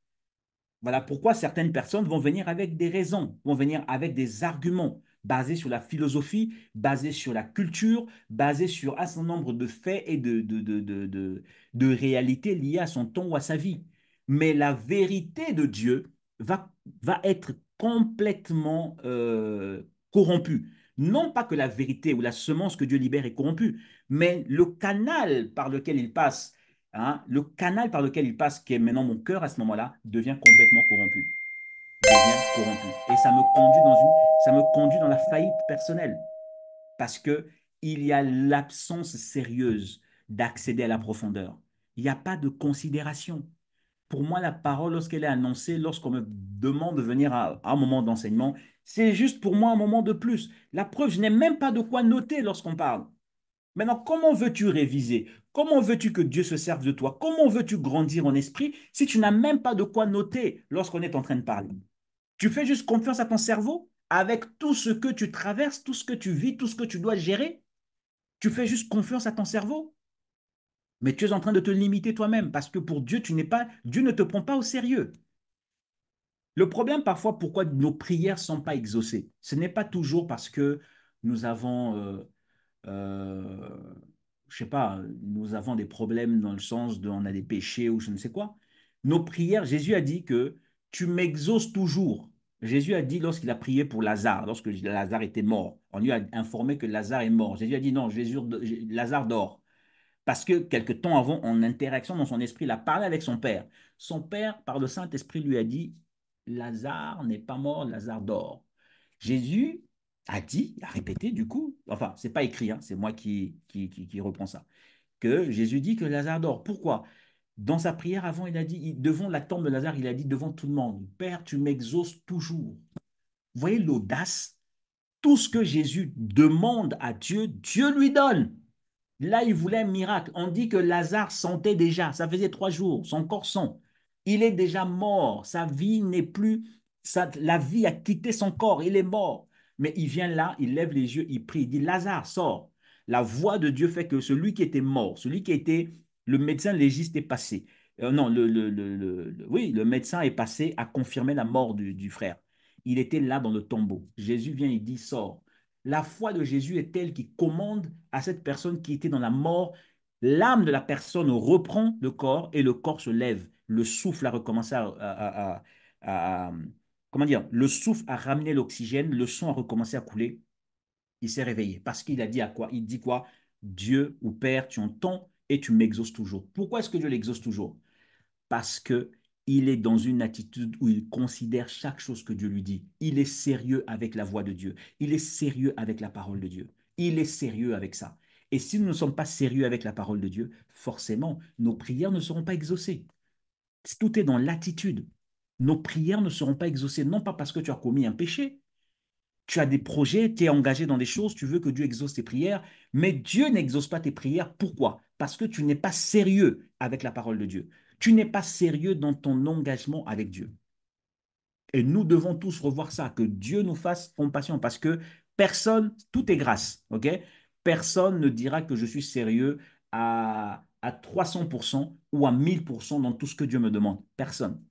Voilà pourquoi certaines personnes vont venir avec des raisons, vont venir avec des arguments basés sur la philosophie, basés sur la culture, basés sur un certain nombre de faits et de réalités liées à son temps ou à sa vie. Mais la vérité de Dieu va être complètement corrompue. Non pas que la vérité ou la semence que Dieu libère est corrompue, mais le canal par lequel il passe, hein, le canal par lequel il passe, qui est maintenant mon cœur à ce moment-là, devient complètement corrompu. Devient corrompu. Et ça me conduit dans la faillite personnelle. Parce que il y a l'absence sérieuse d'accéder à la profondeur. Il n'y a pas de considération. Pour moi, la parole, lorsqu'elle est annoncée, lorsqu'on me demande de venir à un moment d'enseignement, c'est juste pour moi un moment de plus. La preuve, je n'ai même pas de quoi noter lorsqu'on parle. Maintenant, comment veux-tu réviser? Comment veux-tu que Dieu se serve de toi? Comment veux-tu grandir en esprit si tu n'as même pas de quoi noter lorsqu'on est en train de parler? Tu fais juste confiance à ton cerveau avec tout ce que tu traverses, tout ce que tu vis, tout ce que tu dois gérer. Tu fais juste confiance à ton cerveau, mais tu es en train de te limiter toi-même parce que pour Dieu, Dieu ne te prend pas au sérieux. Le problème parfois, pourquoi nos prières ne sont pas exaucées, ce n'est pas toujours parce que nous avons euh, je sais pas, nous avons des problèmes dans le sens de on a des péchés ou je ne sais quoi. Nos prières, Jésus a dit que tu m'exauces toujours. Jésus a dit lorsqu'il a prié pour Lazare, lorsque Lazare était mort, on lui a informé que Lazare est mort. Jésus a dit non, Lazare dort. Parce que quelque temps avant, en interaction dans son esprit, il a parlé avec son père. Son père, par le Saint-Esprit, lui a dit, Lazare n'est pas mort, Lazare dort. Jésus a dit, a répété du coup, enfin, c'est pas écrit, hein, c'est moi qui reprends ça, que Jésus dit que Lazare dort. Pourquoi? Dans sa prière avant, il a dit, devant la tombe de Lazare, il a dit devant tout le monde, Père, tu m'exauces toujours. Vous voyez l'audace? Tout ce que Jésus demande à Dieu, Dieu lui donne. Là, il voulait un miracle. On dit que Lazare sentait déjà, ça faisait 3 jours, son corps sent. Il est déjà mort, sa vie n'est plus, la vie a quitté son corps, il est mort. Mais il vient là, il lève les yeux, il prie, il dit, Lazare, sors. La voix de Dieu fait que celui qui était mort, celui qui était, le médecin légiste est passé. Non, oui, le médecin est passé à confirmer la mort du frère. Il était là dans le tombeau. Jésus vient, il dit, sors. La foi de Jésus est telle qu'il commande à cette personne qui était dans la mort, l'âme de la personne reprend le corps et le corps se lève. Le souffle a recommencé à- comment dire, le souffle a ramené l'oxygène, le sang a recommencé à couler. Il s'est réveillé parce qu'il a dit à quoi? Il dit quoi? Dieu ou Père, tu entends et tu m'exauces toujours. Pourquoi est-ce que Dieu l'exauce toujours? Parce que il est dans une attitude où il considère chaque chose que Dieu lui dit. Il est sérieux avec la voix de Dieu. Il est sérieux avec la parole de Dieu. Il est sérieux avec ça. Et si nous ne sommes pas sérieux avec la parole de Dieu, forcément, nos prières ne seront pas exaucées. Tout est dans l'attitude. Nos prières ne seront pas exaucées, non pas parce que tu as commis un péché, tu as des projets, tu es engagé dans des choses, tu veux que Dieu exauce tes prières, mais Dieu n'exauce pas tes prières. Pourquoi? Parce que tu n'es pas sérieux avec la parole de Dieu. Tu n'es pas sérieux dans ton engagement avec Dieu. Et nous devons tous revoir ça, que Dieu nous fasse compassion, parce que personne, tout est grâce, ok? Personne ne dira que je suis sérieux à 300% ou à 1000% dans tout ce que Dieu me demande. Personne.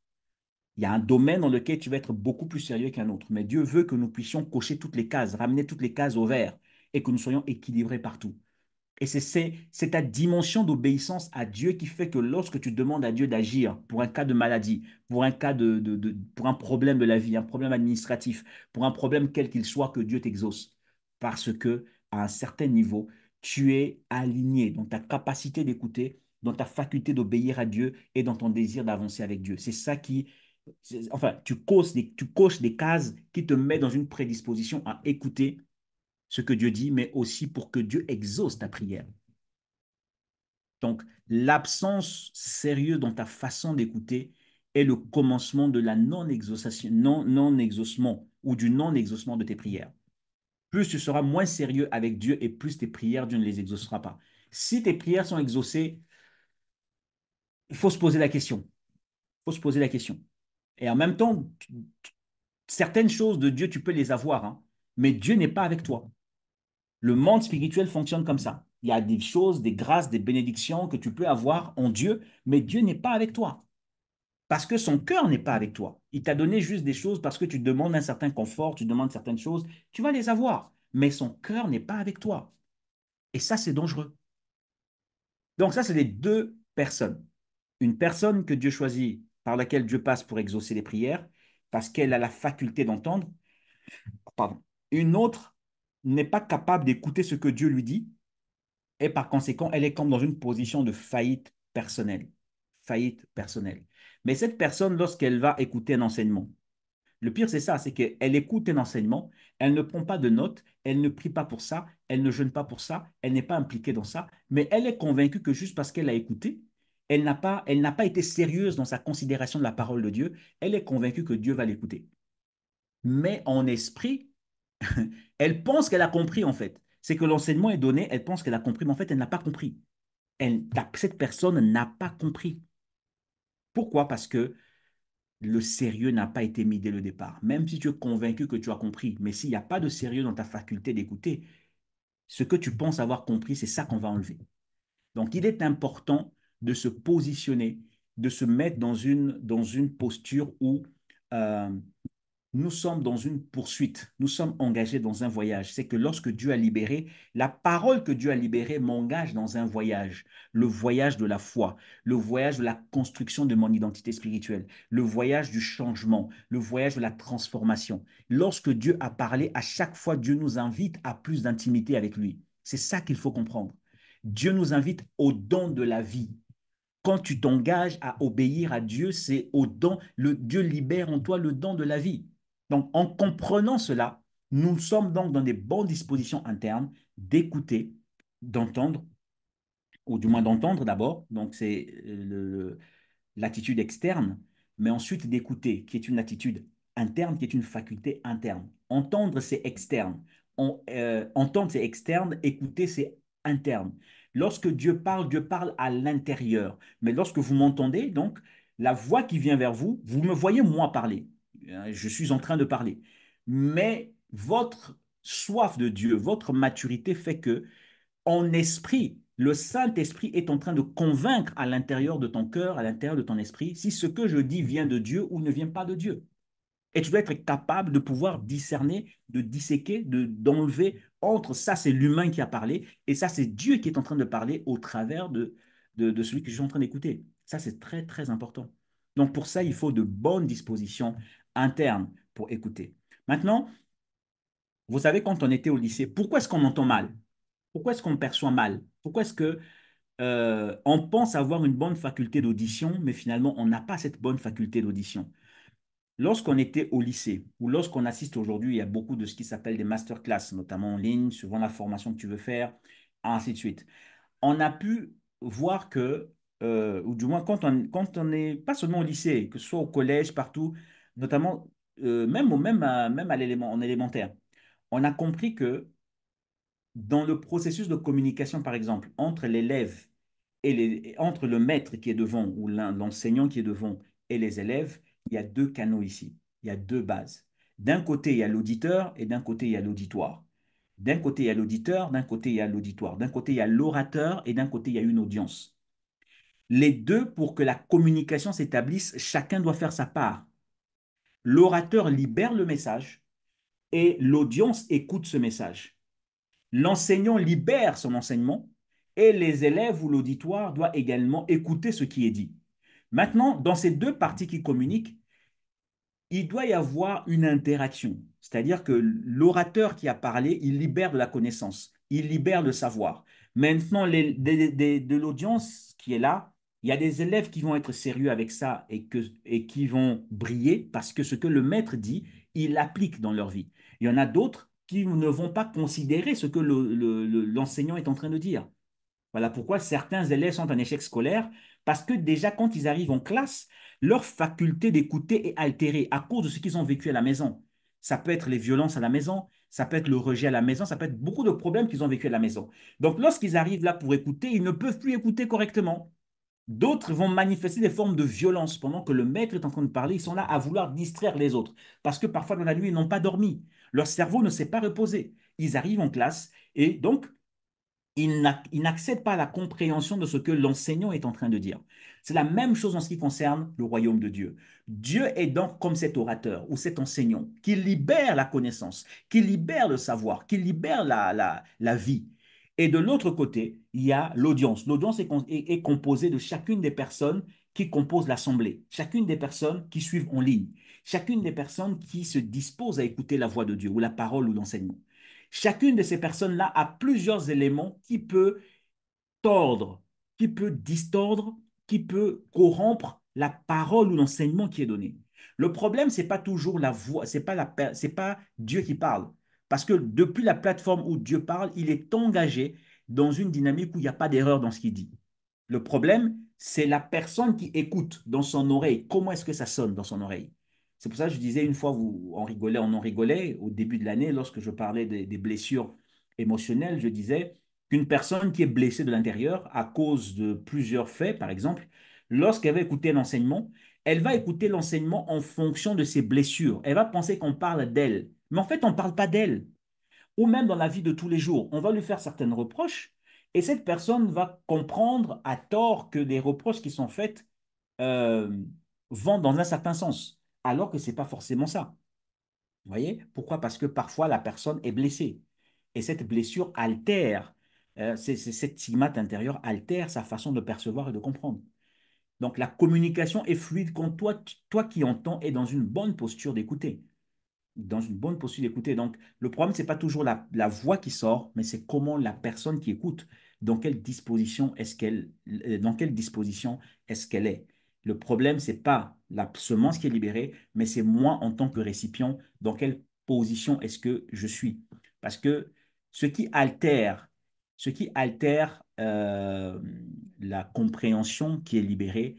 Il y a un domaine dans lequel tu vas être beaucoup plus sérieux qu'un autre. Mais Dieu veut que nous puissions cocher toutes les cases, ramener toutes les cases au vert et que nous soyons équilibrés partout. Et c'est ta dimension d'obéissance à Dieu qui fait que lorsque tu demandes à Dieu d'agir pour un cas de maladie, pour un cas pour un problème de la vie, un problème administratif, pour un problème quel qu'il soit, que Dieu t'exauce. Parce que à un certain niveau, tu es aligné dans ta capacité d'écouter, dans ta faculté d'obéir à Dieu et dans ton désir d'avancer avec Dieu. C'est ça enfin, tu coches des cases qui te mettent dans une prédisposition à écouter ce que Dieu dit, mais aussi pour que Dieu exauce ta prière. Donc, l'absence sérieuse dans ta façon d'écouter est le commencement de la non-exaucement ou du non-exaucement de tes prières. Plus tu seras moins sérieux avec Dieu et plus tes prières, Dieu ne les exaucera pas. Si tes prières sont exaucées, il faut se poser la question. Il faut se poser la question. Et en même temps, certaines choses de Dieu, tu peux les avoir, hein, mais Dieu n'est pas avec toi. Le monde spirituel fonctionne comme ça. Il y a des choses, des grâces, des bénédictions que tu peux avoir en Dieu, mais Dieu n'est pas avec toi. Parce que son cœur n'est pas avec toi. Il t'a donné juste des choses parce que tu demandes un certain confort, tu demandes certaines choses, tu vas les avoir. Mais son cœur n'est pas avec toi. Et ça, c'est dangereux. Donc ça, c'est les deux personnes. Une personne que Dieu choisit, par laquelle Dieu passe pour exaucer les prières, parce qu'elle a la faculté d'entendre. Pardon. Une autre n'est pas capable d'écouter ce que Dieu lui dit, et par conséquent, elle est comme dans une position de faillite personnelle. Faillite personnelle. Mais cette personne, lorsqu'elle va écouter un enseignement, le pire, c'est ça, c'est qu'elle écoute un enseignement, elle ne prend pas de notes, elle ne prie pas pour ça, elle ne jeûne pas pour ça, elle n'est pas impliquée dans ça, mais elle est convaincue que juste parce qu'elle a écouté, elle n'a pas été sérieuse dans sa considération de la parole de Dieu, elle est convaincue que Dieu va l'écouter. Mais en esprit, elle pense qu'elle a compris en fait. C'est que l'enseignement est donné, elle pense qu'elle a compris, mais en fait, elle n'a pas compris. Cette personne n'a pas compris. Pourquoi? Parce que le sérieux n'a pas été mis dès le départ. Même si tu es convaincu que tu as compris, mais s'il n'y a pas de sérieux dans ta faculté d'écouter, ce que tu penses avoir compris, c'est ça qu'on va enlever. Donc, il est important de se positionner, de se mettre dans une posture où euh, nous sommes dans une poursuite, nous sommes engagés dans un voyage. C'est que lorsque Dieu a libéré, la parole que Dieu a libérée m'engage dans un voyage, le voyage de la foi, le voyage de la construction de mon identité spirituelle, le voyage du changement, le voyage de la transformation. Lorsque Dieu a parlé, à chaque fois, Dieu nous invite à plus d'intimité avec lui. C'est ça qu'il faut comprendre. Dieu nous invite au don de la vie. Quand tu t'engages à obéir à Dieu, c'est au don, Dieu libère en toi le don de la vie. Donc, en comprenant cela, nous sommes donc dans des bonnes dispositions internes d'écouter, d'entendre, ou du moins d'entendre d'abord. Donc, c'est l'attitude externe, mais ensuite d'écouter, qui est une attitude interne, qui est une faculté interne. Entendre, c'est externe. Entendre, c'est externe. Écouter, c'est interne. Lorsque Dieu parle à l'intérieur. Mais lorsque vous m'entendez, donc, la voix qui vient vers vous, vous me voyez moi parler. Je suis en train de parler. Mais votre soif de Dieu, votre maturité fait que en esprit, le Saint-Esprit est en train de convaincre à l'intérieur de ton cœur, à l'intérieur de ton esprit, si ce que je dis vient de Dieu ou ne vient pas de Dieu. Et tu dois être capable de pouvoir discerner, de disséquer, d'enlever entre ça, c'est l'humain qui a parlé, et ça, c'est Dieu qui est en train de parler au travers de celui que je suis en train d'écouter. Ça, c'est très, très important. Donc, pour ça, il faut de bonnes dispositions internes pour écouter. Maintenant, vous savez, quand on était au lycée, pourquoi est-ce qu'on entend mal? Pourquoi est-ce qu'on perçoit mal? Pourquoi est-ce que on pense avoir une bonne faculté d'audition, mais finalement, on n'a pas cette bonne faculté d'audition? Lorsqu'on était au lycée, ou lorsqu'on assiste aujourd'hui, il y a beaucoup de ce qui s'appelle des masterclass, notamment en ligne, suivant la formation que tu veux faire, ainsi de suite. On a pu voir que, ou du moins quand on est, pas seulement au lycée, que ce soit au collège, partout, notamment, même à en élémentaire, on a compris que dans le processus de communication, par exemple, entre l'élève entre le maître qui est devant ou l'enseignant qui est devant et les élèves, il y a deux canaux ici. Il y a deux bases. D'un côté, il y a l'auditeur et d'un côté, il y a l'auditoire. D'un côté, il y a l'auditeur, d'un côté, il y a l'auditoire. D'un côté, il y a l'orateur et d'un côté, il y a une audience. Les deux, pour que la communication s'établisse, chacun doit faire sa part. L'orateur libère le message et l'audience écoute ce message. L'enseignant libère son enseignement et les élèves ou l'auditoire doivent également écouter ce qui est dit. Maintenant, dans ces deux parties qui communiquent, il doit y avoir une interaction. C'est-à-dire que l'orateur qui a parlé, il libère de la connaissance, il libère le savoir. Maintenant, de l'audience qui est là, il y a des élèves qui vont être sérieux avec ça et qui vont briller parce que ce que le maître dit, il l'applique dans leur vie. Il y en a d'autres qui ne vont pas considérer ce que l'enseignant est en train de dire. Voilà pourquoi certains élèves sont en échec scolaire, parce que déjà quand ils arrivent en classe, leur faculté d'écouter est altérée à cause de ce qu'ils ont vécu à la maison. Ça peut être les violences à la maison, ça peut être le rejet à la maison, ça peut être beaucoup de problèmes qu'ils ont vécu à la maison. Donc lorsqu'ils arrivent là pour écouter, ils ne peuvent plus écouter correctement. D'autres vont manifester des formes de violence pendant que le maître est en train de parler. Ils sont là à vouloir distraire les autres parce que parfois dans la nuit, ils n'ont pas dormi. Leur cerveau ne s'est pas reposé. Ils arrivent en classe et donc il n'accède pas à la compréhension de ce que l'enseignant est en train de dire. C'est la même chose en ce qui concerne le royaume de Dieu. Dieu est donc comme cet orateur ou cet enseignant qui libère la connaissance, qui libère le savoir, qui libère la vie. Et de l'autre côté, il y a l'audience. L'audience est composée de chacune des personnes qui composent l'assemblée, chacune des personnes qui suivent en ligne, chacune des personnes qui se disposent à écouter la voix de Dieu ou la parole ou l'enseignement. Chacune de ces personnes-là a plusieurs éléments qui peut tordre, qui peut distordre, qui peut corrompre la parole ou l'enseignement qui est donné. Le problème, c'est pas toujours la voix, c'est pas Dieu qui parle. Parce que depuis la plateforme où Dieu parle, il est engagé dans une dynamique où il n'y a pas d'erreur dans ce qu'il dit. Le problème, c'est la personne qui écoute dans son oreille. Comment est-ce que ça sonne dans son oreille? C'est pour ça que je disais une fois, on en rigolait au début de l'année, lorsque je parlais des blessures émotionnelles, je disais qu'une personne qui est blessée de l'intérieur à cause de plusieurs faits, par exemple, lorsqu'elle va écouter l'enseignement, elle va écouter l'enseignement en fonction de ses blessures. Elle va penser qu'on parle d'elle. Mais en fait, on ne parle pas d'elle. Ou même dans la vie de tous les jours, on va lui faire certaines reproches et cette personne va comprendre à tort que les reproches qui sont faits euh, vont dans un certain sens, alors que ce n'est pas forcément ça. Vous voyez? Pourquoi? Parce que parfois la personne est blessée et cette blessure altère, cette stigmate intérieure altère sa façon de percevoir et de comprendre. Donc la communication est fluide quand toi qui entends est dans une bonne posture d'écouter, dans une bonne posture d'écouter. Donc, le problème, c'est pas toujours la voix qui sort, mais c'est comment la personne qui écoute, dans quelle disposition est-ce qu'elle est. Le problème, c'est pas la semence qui est libérée, mais c'est moi en tant que récipient, dans quelle position est-ce que je suis. Parce que ce qui altère, ce qui altère la compréhension qui est libérée,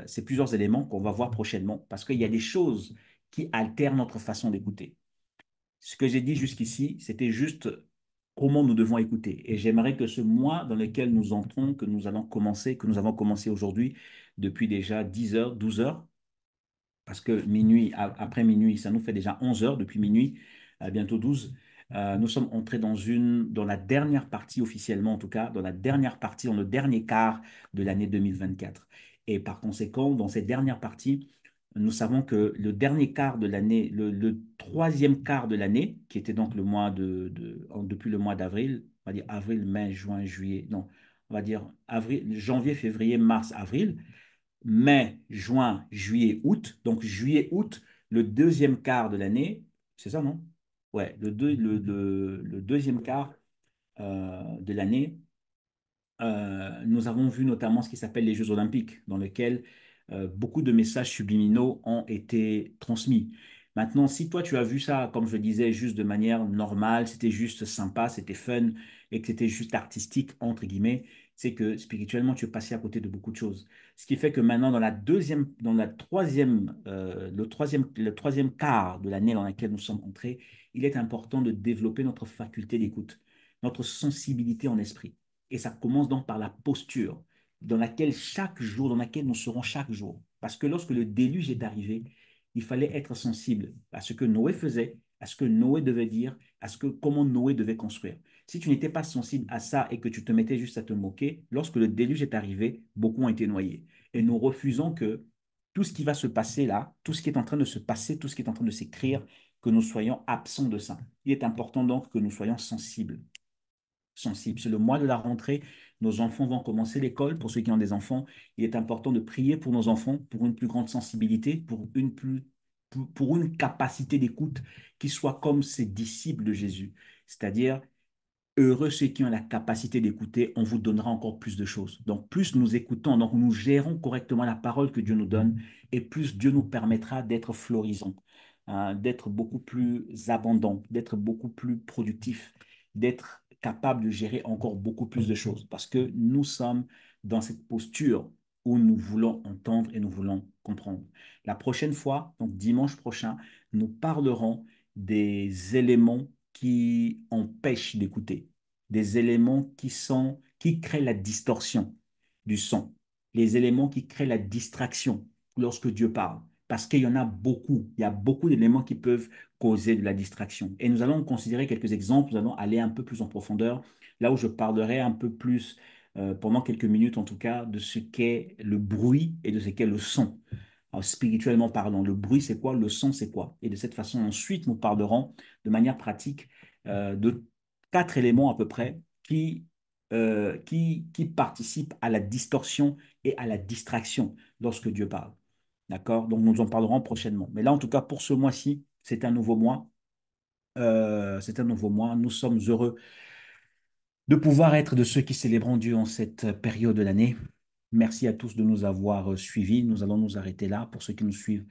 c'est plusieurs éléments qu'on va voir prochainement, parce qu'il y a des choses qui altèrent notre façon d'écouter. Ce que j'ai dit jusqu'ici, c'était juste comment nous devons écouter. Et j'aimerais que ce mois dans lequel nous entrons, que nous avons commencé aujourd'hui, depuis déjà 10 heures, 12 heures, parce que minuit, après minuit, ça nous fait déjà 11 heures depuis minuit, bientôt 12. Nous sommes entrés dans la dernière partie, officiellement en tout cas, dans la dernière partie, dans le dernier quart de l'année 2024. Et par conséquent, dans cette dernière partie, nous savons que le dernier quart de l'année, le troisième quart de l'année, qui était donc le mois depuis le mois d'avril, on va dire avril, mai, juin, juillet, non, on va dire avril, janvier, février, mars, avril, mai, juin, juillet, août. Donc juillet, août, le deuxième quart de l'année, c'est ça, non? Ouais, le deuxième quart de l'année, nous avons vu notamment ce qui s'appelle les Jeux olympiques, dans lesquels beaucoup de messages subliminaux ont été transmis. Maintenant, si toi tu as vu ça, comme je le disais, juste de manière normale, c'était juste sympa, c'était fun et que c'était juste artistique, entre guillemets, c'est que spirituellement, tu es passé à côté de beaucoup de choses. Ce qui fait que maintenant, le troisième quart de l'année dans laquelle nous sommes entrés, il est important de développer notre faculté d'écoute, notre sensibilité en esprit. Et ça commence donc par la posture dans laquelle nous serons chaque jour. Parce que lorsque le déluge est arrivé, il fallait être sensible à ce que Noé faisait, à ce que Noé devait dire, comment Noé devait construire. Si tu n'étais pas sensible à ça et que tu te mettais juste à te moquer, lorsque le déluge est arrivé, beaucoup ont été noyés. Et nous refusons que tout ce qui va se passer là, tout ce qui est en train de se passer, tout ce qui est en train de s'écrire, que nous soyons absents de ça. Il est important donc que nous soyons sensibles. C'est le mois de la rentrée. Nos enfants vont commencer l'école. Pour ceux qui ont des enfants, il est important de prier pour nos enfants, pour une plus grande sensibilité, pour une capacité d'écoute qui soit comme ces disciples de Jésus. C'est-à-dire, heureux ceux qui ont la capacité d'écouter, on vous donnera encore plus de choses. Donc, plus nous écoutons, donc nous gérons correctement la parole que Dieu nous donne, et plus Dieu nous permettra d'être florisants, hein, d'être beaucoup plus abondants, d'être beaucoup plus productifs, d'être capable de gérer encore beaucoup plus de choses, parce que nous sommes dans cette posture où nous voulons entendre et nous voulons comprendre. La prochaine fois, donc dimanche prochain, nous parlerons des éléments qui empêchent d'écouter, des éléments qui créent la distorsion du son, les éléments qui créent la distraction lorsque Dieu parle. parce qu'il y en a beaucoup. Il y a beaucoup d'éléments qui peuvent causer de la distraction. Et nous allons considérer quelques exemples, nous allons aller un peu plus en profondeur, là où je parlerai un peu plus, pendant quelques minutes en tout cas, de ce qu'est le bruit et de ce qu'est le son. Alors, spirituellement parlant, le bruit c'est quoi, le son c'est quoi? Et de cette façon, ensuite, nous parlerons de manière pratique de quatre éléments à peu près qui participent à la distorsion et à la distraction lorsque Dieu parle. D'accord? Donc, nous en parlerons prochainement. Mais là, en tout cas, pour ce mois-ci, c'est un nouveau mois. C'est un nouveau mois. Nous sommes heureux de pouvoir être de ceux qui célébrons Dieu en cette période de l'année. Merci à tous de nous avoir suivis. Nous allons nous arrêter là. Pour ceux qui nous suivent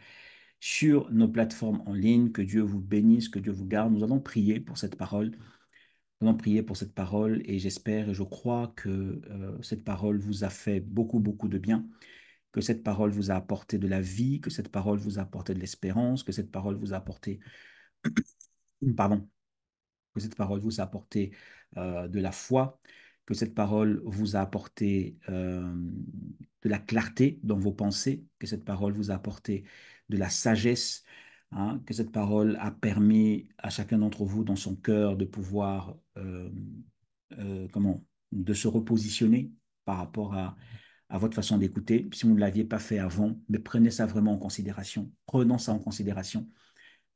sur nos plateformes en ligne, que Dieu vous bénisse, que Dieu vous garde. Nous allons prier pour cette parole. Nous allons prier pour cette parole et j'espère et je crois que cette parole vous a fait beaucoup, beaucoup de bien, que cette parole vous a apporté de la vie, que cette parole vous a apporté de l'espérance, que cette parole vous a apporté, pardon, que cette parole vous a apporté de la foi, que cette parole vous a apporté de la clarté dans vos pensées, que cette parole vous a apporté de la sagesse, hein, que cette parole a permis à chacun d'entre vous dans son cœur de pouvoir, comment, de se repositionner par rapport à votre façon d'écouter. Si vous ne l'aviez pas fait avant, mais prenez ça vraiment en considération. Prenons ça en considération.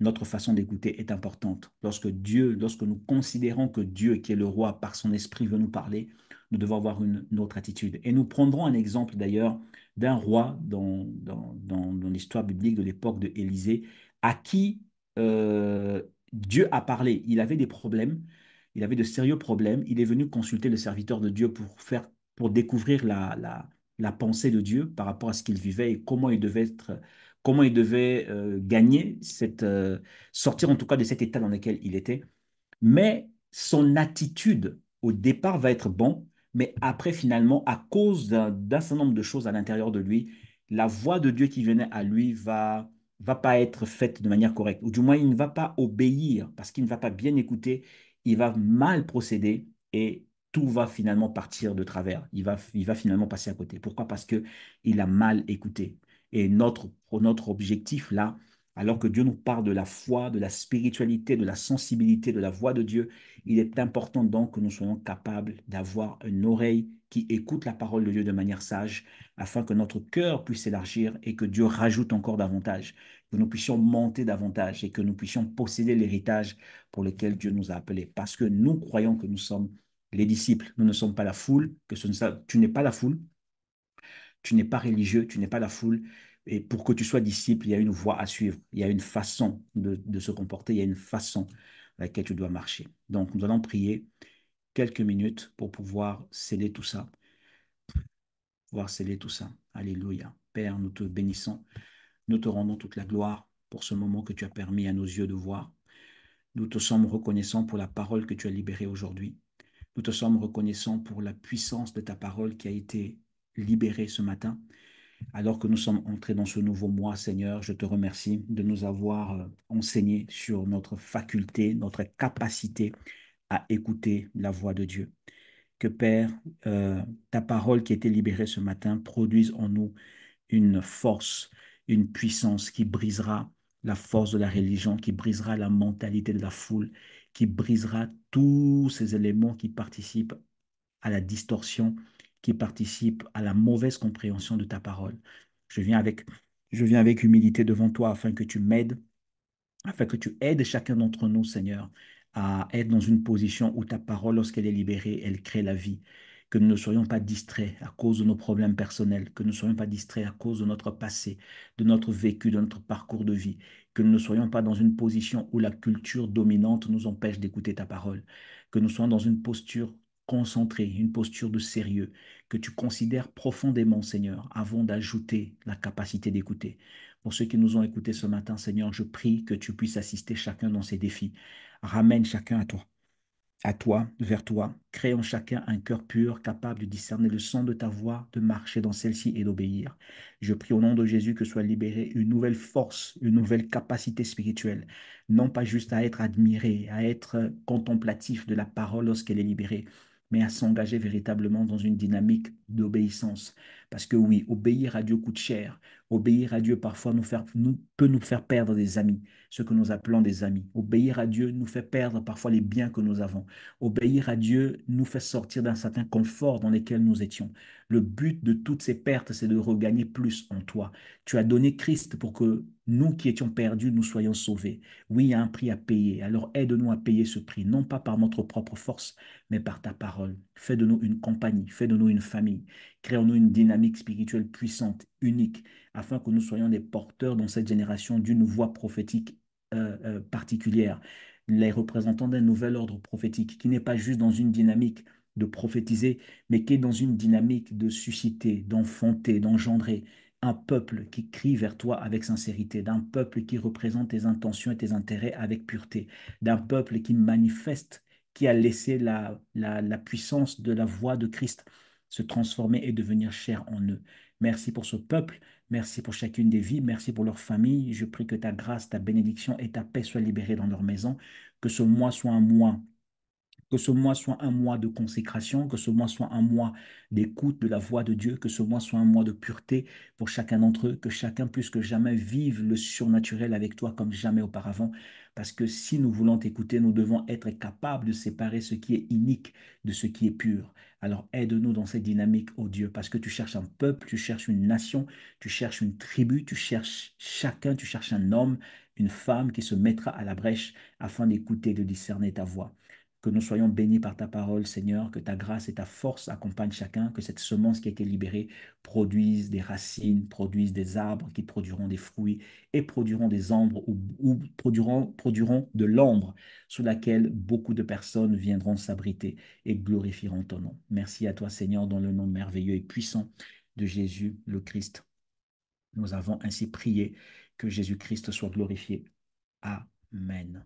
Notre façon d'écouter est importante. Lorsque nous considérons que Dieu, qui est le roi, par son esprit veut nous parler, nous devons avoir une autre attitude. Et nous prendrons un exemple d'ailleurs d'un roi dans l'histoire biblique de l'époque de Élisée, à qui Dieu a parlé. Il avait des problèmes, il avait de sérieux problèmes. Il est venu consulter le serviteur de Dieu pour découvrir la pensée de Dieu par rapport à ce qu'il vivait et comment il devait gagner sortir en tout cas de cet état dans lequel il était. Mais son attitude au départ va être bon, mais après finalement, à cause d'un certain nombre de choses à l'intérieur de lui, la voix de Dieu qui venait à lui va pas être faite de manière correcte, ou du moins il ne va pas obéir parce qu'il ne va pas bien écouter, il va mal procéder et tout va finalement partir de travers. Il va finalement passer à côté. Pourquoi? Parce que il a mal écouté. Et notre objectif là, alors que Dieu nous parle de la foi, de la spiritualité, de la sensibilité, de la voix de Dieu, il est important donc que nous soyons capables d'avoir une oreille qui écoute la parole de Dieu de manière sage, afin que notre cœur puisse s'élargir et que Dieu rajoute encore davantage, que nous puissions monter davantage et que nous puissions posséder l'héritage pour lequel Dieu nous a appelés. Parce que nous croyons que nous sommes les disciples, nous ne sommes pas la foule, tu n'es pas la foule, tu n'es pas religieux, tu n'es pas la foule. Et pour que tu sois disciple, il y a une voie à suivre, il y a une façon de se comporter, il y a une façon à laquelle tu dois marcher. Donc, nous allons prier quelques minutes pour pouvoir sceller tout ça, pouvoir sceller tout ça. Alléluia. Père, nous te bénissons, nous te rendons toute la gloire pour ce moment que tu as permis à nos yeux de voir. Nous te sommes reconnaissants pour la parole que tu as libérée aujourd'hui. Nous te sommes reconnaissants pour la puissance de ta parole qui a été libérée ce matin. Alors que nous sommes entrés dans ce nouveau mois, Seigneur, je te remercie de nous avoir enseigné sur notre faculté, notre capacité à écouter la voix de Dieu. Que Père, ta parole qui a été libérée ce matin produise en nous une force, une puissance qui brisera la force de la religion, qui brisera la mentalité de la foule, qui brisera tous ces éléments qui participent à la distorsion, qui participent à la mauvaise compréhension de ta parole. Je viens avec, je viens avec humilité devant toi afin que tu m'aides, afin que tu aides chacun d'entre nous, Seigneur, à être dans une position où ta parole, lorsqu'elle est libérée, elle crée la vie. Que nous ne soyons pas distraits à cause de nos problèmes personnels, que nous ne soyons pas distraits à cause de notre passé, de notre vécu, de notre parcours de vie, que nous ne soyons pas dans une position où la culture dominante nous empêche d'écouter ta parole, que nous soyons dans une posture concentrée, une posture de sérieux, que tu considères profondément, Seigneur, avant d'ajouter la capacité d'écouter. Pour ceux qui nous ont écoutés ce matin, Seigneur, je prie que tu puisses assister chacun dans ses défis. Ramène chacun à toi, vers toi. Crée en chacun un cœur pur, capable de discerner le son de ta voix, de marcher dans celle-ci et d'obéir. Je prie au nom de Jésus que soit libérée une nouvelle force, une nouvelle capacité spirituelle, non pas juste à être admiré, à être contemplatif de la parole lorsqu'elle est libérée, mais à s'engager véritablement dans une dynamique d'obéissance. Parce que oui, obéir à Dieu coûte cher. Obéir à Dieu parfois peut nous faire perdre des amis, ce que nous appelons des amis. Obéir à Dieu nous fait perdre parfois les biens que nous avons. Obéir à Dieu nous fait sortir d'un certain confort dans lequel nous étions. Le but de toutes ces pertes, c'est de regagner plus en toi. Tu as donné Christ pour que nous qui étions perdus, nous soyons sauvés. Oui, il y a un prix à payer. Alors aide-nous à payer ce prix, non pas par notre propre force, mais par ta parole. Fais de nous une compagnie, fais de nous une famille. Créons-nous une dynamique spirituelle puissante, unique, afin que nous soyons des porteurs dans cette génération d'une voix prophétique particulière, les représentants d'un nouvel ordre prophétique qui n'est pas juste dans une dynamique de prophétiser, mais qui est dans une dynamique de susciter, d'enfanter, d'engendrer un peuple qui crie vers toi avec sincérité, d'un peuple qui représente tes intentions et tes intérêts avec pureté, d'un peuple qui manifeste, qui a laissé la puissance de la voix de Christ se transformer et devenir chair en eux. Merci pour ce peuple, merci pour chacune des vies, merci pour leur famille. Je prie que ta grâce, ta bénédiction et ta paix soient libérées dans leur maison, que ce mois soit un mois que ce mois soit un mois de consécration, que ce mois soit un mois d'écoute de la voix de Dieu, que ce mois soit un mois de pureté pour chacun d'entre eux, que chacun plus que jamais vive le surnaturel avec toi comme jamais auparavant. Parce que si nous voulons t'écouter, nous devons être capables de séparer ce qui est inique de ce qui est pur. Alors aide-nous dans cette dynamique, oh Dieu, parce que tu cherches un peuple, tu cherches une nation, tu cherches une tribu, tu cherches chacun, tu cherches un homme, une femme qui se mettra à la brèche afin d'écouter et de discerner ta voix. Que nous soyons bénis par ta parole, Seigneur, que ta grâce et ta force accompagnent chacun, que cette semence qui a été libérée produise des racines, produise des arbres qui produiront des fruits et produiront des ombres ou produiront de l'ombre sous laquelle beaucoup de personnes viendront s'abriter et glorifieront ton nom. Merci à toi, Seigneur, dans le nom merveilleux et puissant de Jésus le Christ. Nous avons ainsi prié que Jésus-Christ soit glorifié. Amen.